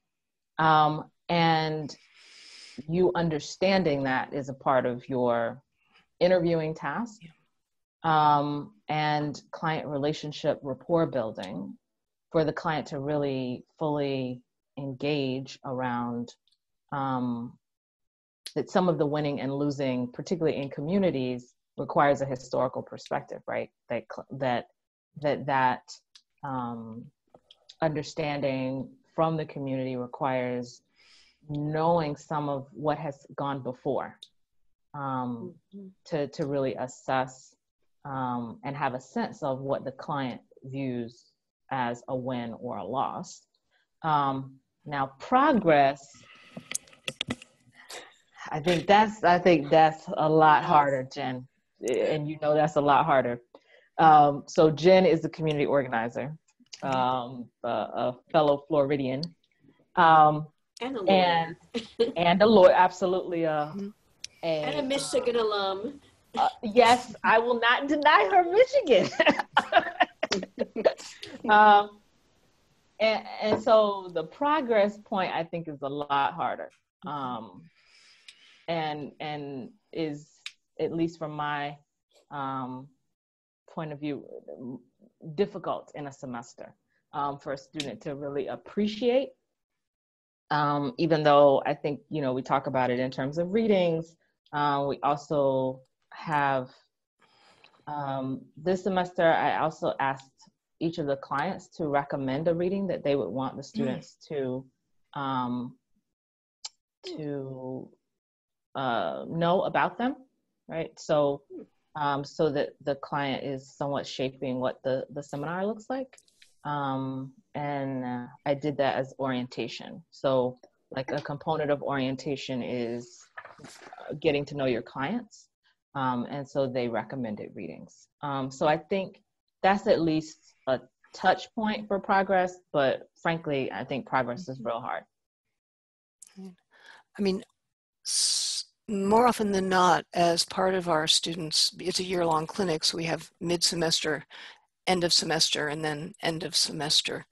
And you understanding that is a part of your interviewing task, and client relationship rapport building for the client to really fully engage around that some of the winning and losing, particularly in communities, requires a historical perspective, right? That understanding from the community requires knowing some of what has gone before, to really assess and have a sense of what the client views as a win or a loss. Now, progress, I think that's a lot harder, Jen, and that's a lot harder. So Jen is the community organizer, a fellow Floridian, and a lawyer, and a lawyer, absolutely, and a Michigan alum. Yes, I will not deny her Michigan. And so the progress point, I think, is a lot harder. And is, at least from my point of view, difficult in a semester for a student to really appreciate. Even though I think, we talk about it in terms of readings, we also have, this semester, I also asked each of the clients to recommend a reading that they would want the students to know about them, right? So, so that the client is somewhat shaping what the seminar looks like. And I did that as orientation. So like a component of orientation is getting to know your clients. And so they recommended readings. So I think that's at least a touch point for progress, but frankly, I think progress is real hard. I mean, more often than not, as part of our students, it's a year-long clinic, so we have mid-semester, end of semester, and then end of semester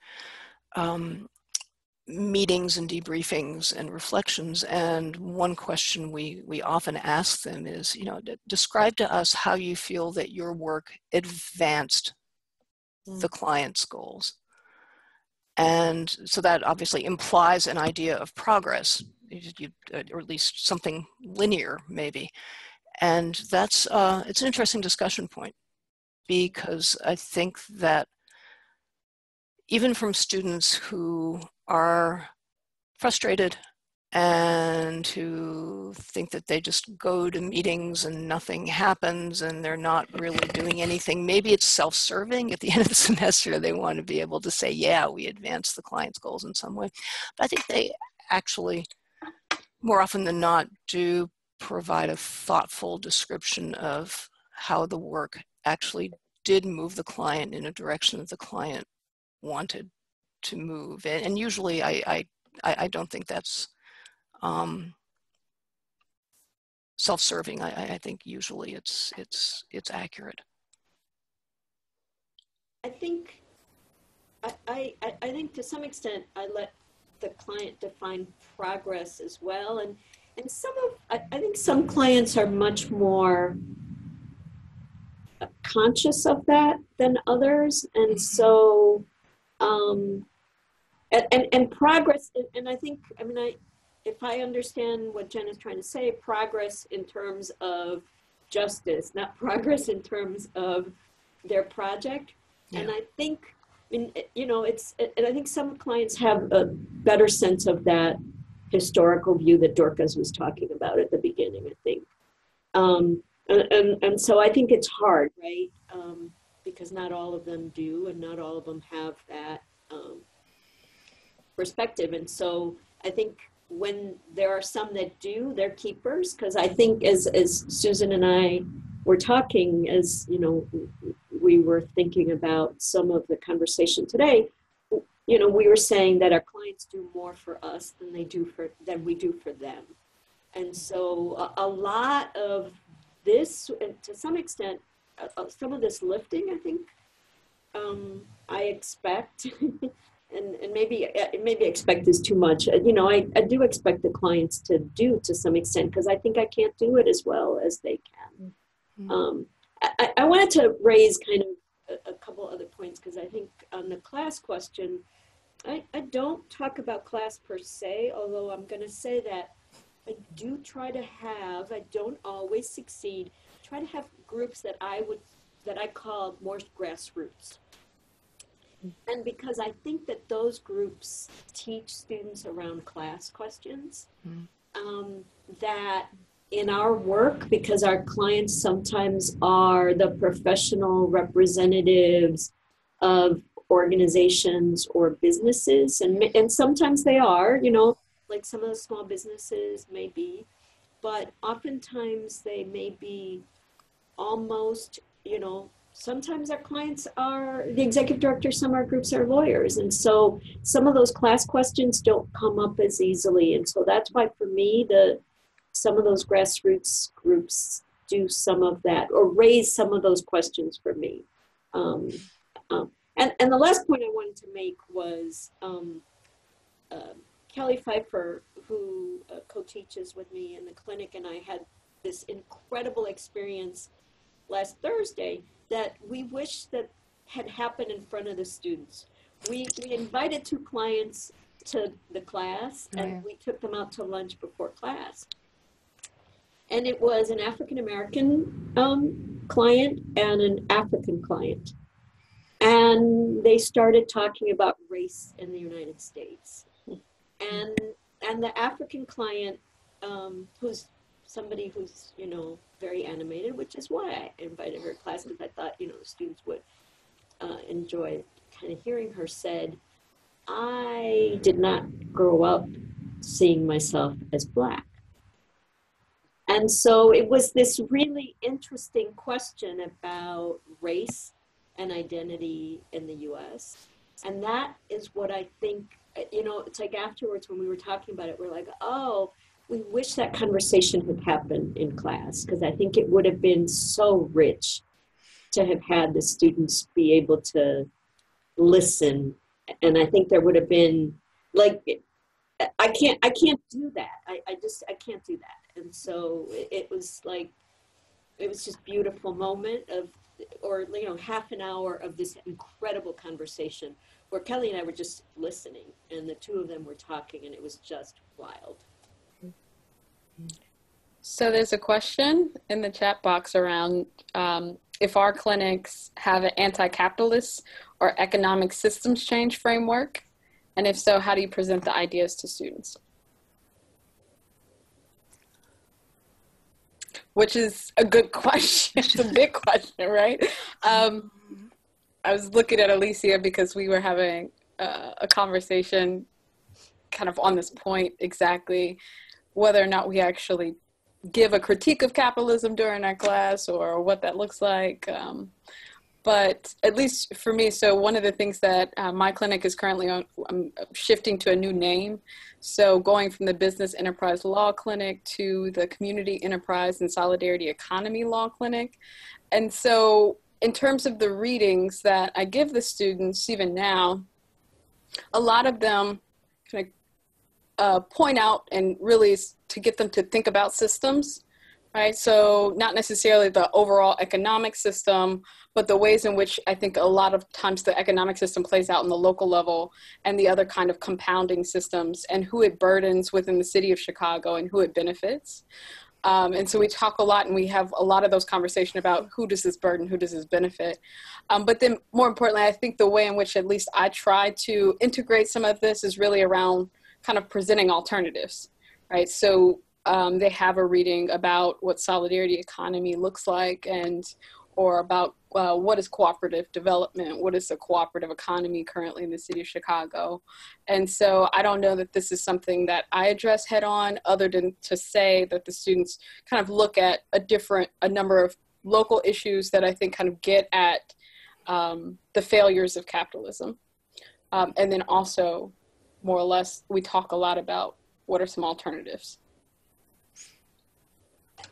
meetings and debriefings and reflections. And one question we often ask them is, describe to us how you feel that your work advanced the client's goals. And so that obviously implies an idea of progress, or at least something linear maybe. And that's, it's an interesting discussion point, because I think that even from students who are frustrated and who think that they just go to meetings and nothing happens and they're not really doing anything, maybe it's self-serving at the end of the semester, they want to be able to say, yeah, we advanced the client's goals in some way. But I think they actually, more often than not, do provide a thoughtful description of how the work actually did move the client in a direction that the client wanted to move. And usually I don't think that's self-serving. I think usually it's accurate. I think I think to some extent I let the client define progress as well, and I think some clients are much more conscious of that than others, and so and progress, and I think, if I understand what Jen is trying to say, progress in terms of justice, not progress in terms of their project. Yeah. And I think, and I think some clients have a better sense of that historical view that Dorcas was talking about at the beginning, I think. And so I think it's hard, right? Because not all of them do, and not all of them have that perspective. And so I think when there are some that do, they're keepers, because I think as Susan and I were talking, as we were thinking about some of the conversation today, we were saying that our clients do more for us than we do for them. And so a lot of this, and to some extent, some of this lifting, I think, I expect, and maybe expect is too much. I do expect the clients to do to some extent, because I think I can't do it as well as they can. Mm-hmm. I wanted to raise kind of a couple other points, because I think on the class question, I don't talk about class per se, although I'm going to say that I do try to have, I don't always succeed, try to have groups that I call more grassroots. And because I think that those groups teach students around class questions, that in our work, because our clients sometimes are the professional representatives of organizations or businesses, and sometimes they are, like some of the small businesses may be, but oftentimes they may be almost, sometimes our clients are the executive director, some of our groups are lawyers. And so some of those class questions don't come up as easily. And so that's why for me, some of those grassroots groups do some of that, or raise some of those questions for me. And the last point I wanted to make was Kelly Pfeiffer, who co-teaches with me in the clinic, and I had this incredible experience last Thursday, that we wish that had happened in front of the students. We invited 2 clients to the class, and we took them out to lunch before class. And it was an African-American client and an African client. And they started talking about race in the United States. And the African client, who's somebody who's, you know, very animated, which is why I invited her to class, because I thought, you know, the students would enjoy kind of hearing her, said, I did not grow up seeing myself as Black. And so it was this really interesting question about race and identity in the US. And that is what I think, you know, it's like afterwards when we were talking about it, we're like, oh, we wish that conversation had happened in class, because I think it would have been so rich to have had the students be able to listen. And I think there would have been, like, I can't do that. I can't do that. And so it was like, it was just beautiful moment of, or, you know, half an hour of this incredible conversation where Kelly and I were just listening, and the 2 of them were talking, and it was just wild. So there's a question in the chat box around if our clinics have an anti-capitalist or economic systems change framework, and if so, how do you present the ideas to students? Which is a good question. It's a big question, right? I was looking at Alicia because we were having a conversation kind of on this point exactly, whether or not we actually give a critique of capitalism during our class or what that looks like. But at least for me, so one of the things that my clinic is currently on, I'm shifting to a new name. So going from the Business Enterprise Law Clinic to the Community Enterprise and Solidarity Economy Law Clinic. And so in terms of the readings that I give the students, even now, a lot of them kind of point out, and really to get them to think about systems, right? So not necessarily the overall economic system, but the ways in which I think a lot of times the economic system plays out in the local level, and the other kind of compounding systems, and who it burdens within the city of Chicago and who it benefits. And so we talk a lot, and we have a lot of those conversations about who does this burden, who does this benefit. But then more importantly, I think the way in which at least I try to integrate some of this is really around kind of presenting alternatives, right? So they have a reading about what solidarity economy looks like, and or about what is cooperative development, what is the cooperative economy currently in the city of Chicago. And so I don't know that this is something that I address head on, other than to say that the students kind of look at a number of local issues that I think kind of get at the failures of capitalism. And then also, more or less, we talk a lot about what are some alternatives.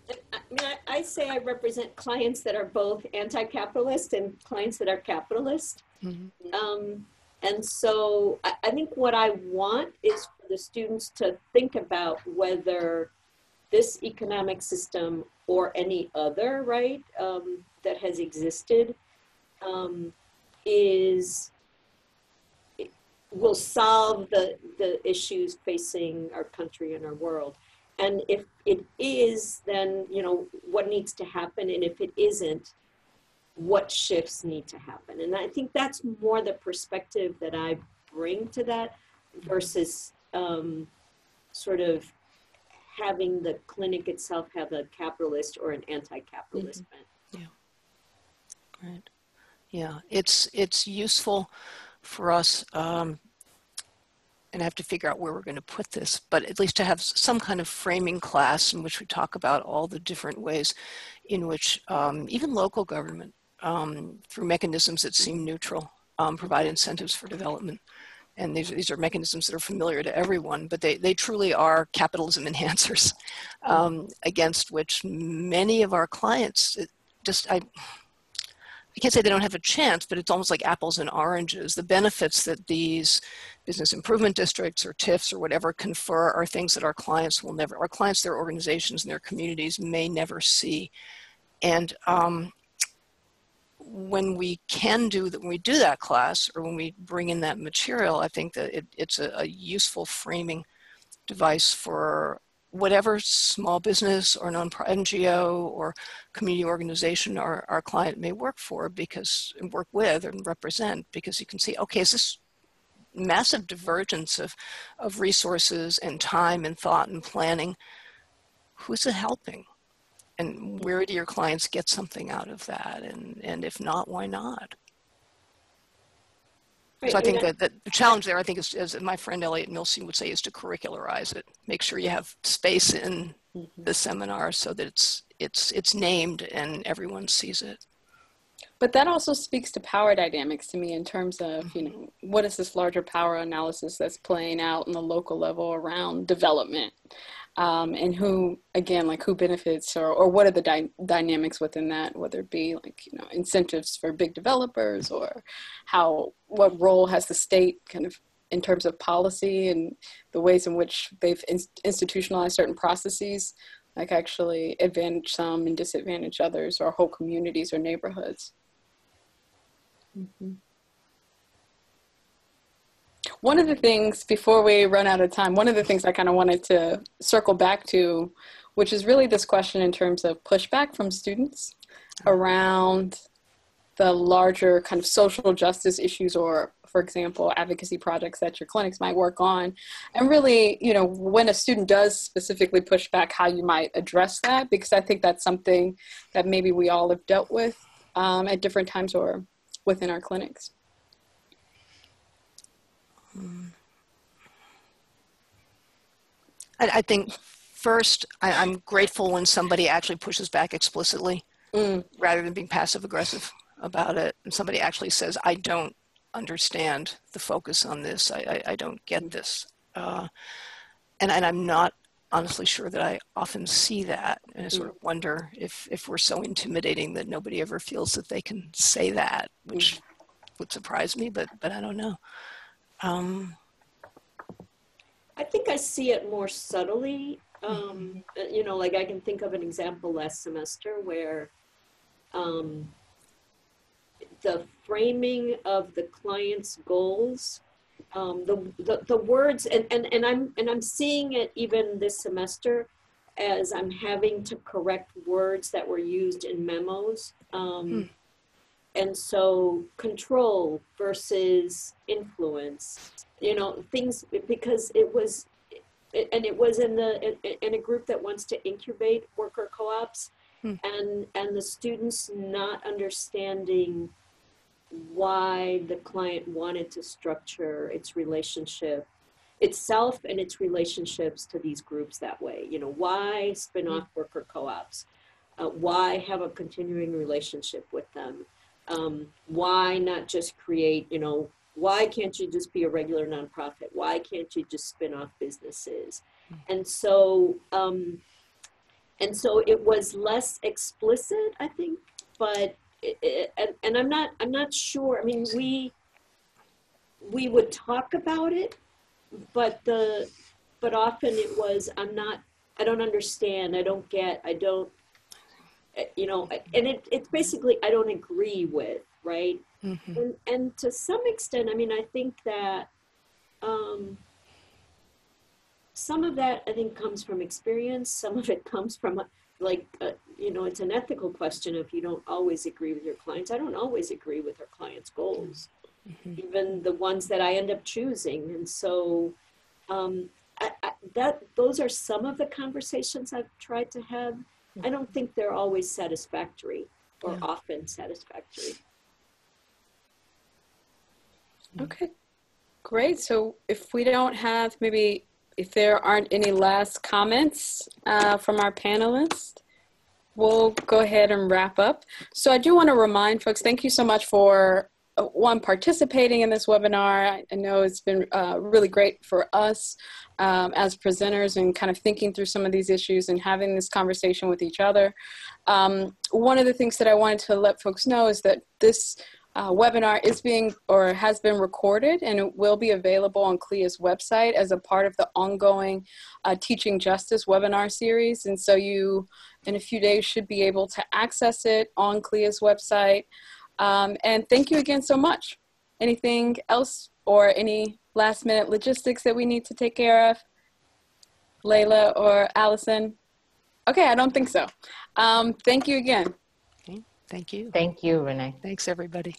I mean, I say I represent clients that are both anti-capitalist and clients that are capitalist. Mm-hmm. And so I think what I want is for the students to think about whether this economic system or any other, right, that has existed will solve the issues facing our country and our world. And if it is, then, you know, what needs to happen? And if it isn't, what shifts need to happen? And I think that's more the perspective that I bring to that versus sort of having the clinic itself have a capitalist or an anti-capitalist bent. Yeah, right. Yeah, it's useful for us, and I have to figure out where we're going to put this, but at least to have some kind of framing class in which we talk about all the different ways in which even local government, through mechanisms that seem neutral, provide incentives for development. And these are mechanisms that are familiar to everyone, but they truly are capitalism enhancers, against which many of our clients I can't say they don't have a chance, but it's almost like apples and oranges. The benefits that these business improvement districts or TIFs or whatever confer are things that our clients, their organizations and their communities may never see. And when we can do that, when we do that class or when we bring in that material, I think that it's a useful framing device for whatever small business or NGO or community organization our client may work for, because and work with and represent, because you can see, okay, is this massive divergence of resources and time and thought and planning, who's it helping? And where do your clients get something out of that? And if not, why not? Right. So I think that the challenge there, I think, is, as my friend Elliot Milstein would say, is to curricularize it. Make sure you have space in the seminar so that it's named and everyone sees it. But that also speaks to power dynamics to me in terms of, you know, what is this larger power analysis that's playing out in the local level around development, and who, again, like who benefits, or what are the dynamics within that, whether it be like, you know, incentives for big developers, or what role has the state kind of in terms of policy and the ways in which they've institutionalized certain processes, like actually advantage some and disadvantage others, or whole communities or neighborhoods. Mm-hmm. One of the things, before we run out of time, one of the things I kind of wanted to circle back to, which is really this question in terms of pushback from students around the larger kind of social justice issues, or, for example, advocacy projects that your clinics might work on. And really, you know, when a student does specifically push back, how you might address that, because I think that's something that maybe we all have dealt with at different times or within our clinics. I think first, I'm grateful when somebody actually pushes back explicitly rather than being passive aggressive about it. And somebody actually says, I don't understand the focus on this. I don't get this. And I'm not honestly sure that I often see that. And I sort of wonder if we're so intimidating that nobody ever feels that they can say that, which would surprise me, but I don't know. I think I see it more subtly. You know, like I can think of an example last semester where the framing of the client's goals, the words, and I'm seeing it even this semester as I'm having to correct words that were used in memos. And so control versus influence, you know, things, because it was in a group that wants to incubate worker co-ops, and the students not understanding why the client wanted to structure its relationship itself and its relationships to these groups that way. You know, why spin off worker co-ops? Why have a continuing relationship with them? Why not just create, you know, why can't you just be a regular nonprofit? Why can't you just spin off businesses? And so it was less explicit, I think, but and I'm not sure. I mean, we would talk about it, but often it was, I don't understand, I don't get, I don't, you know, and it's basically, I don't agree with, right? And to some extent, I mean, I think that some of that, I think, comes from experience. Some of it comes from, like, you know, it's an ethical question if you don't always agree with your clients. I don't always agree with our clients' goals, even the ones that I end up choosing. And so those are some of the conversations I've tried to have. I don't think they're always satisfactory or often satisfactory. Okay, great. So if we don't have, maybe if there aren't any last comments from our panelists, we'll go ahead and wrap up. So I do want to remind folks, thank you so much for participating in this webinar. I know it's been really great for us as presenters and kind of thinking through some of these issues and having this conversation with each other. One of the things that I wanted to let folks know is that this webinar is has been recorded, and it will be available on CLEA's website as a part of the ongoing Teaching Justice webinar series. And so you, in a few days, should be able to access it on CLEA's website. And thank you again so much. Anything else or any last minute logistics that we need to take care of? Layla or Allison? Okay, I don't think so. Thank you again. Okay, thank you. Thank you, Renee. Thanks, everybody.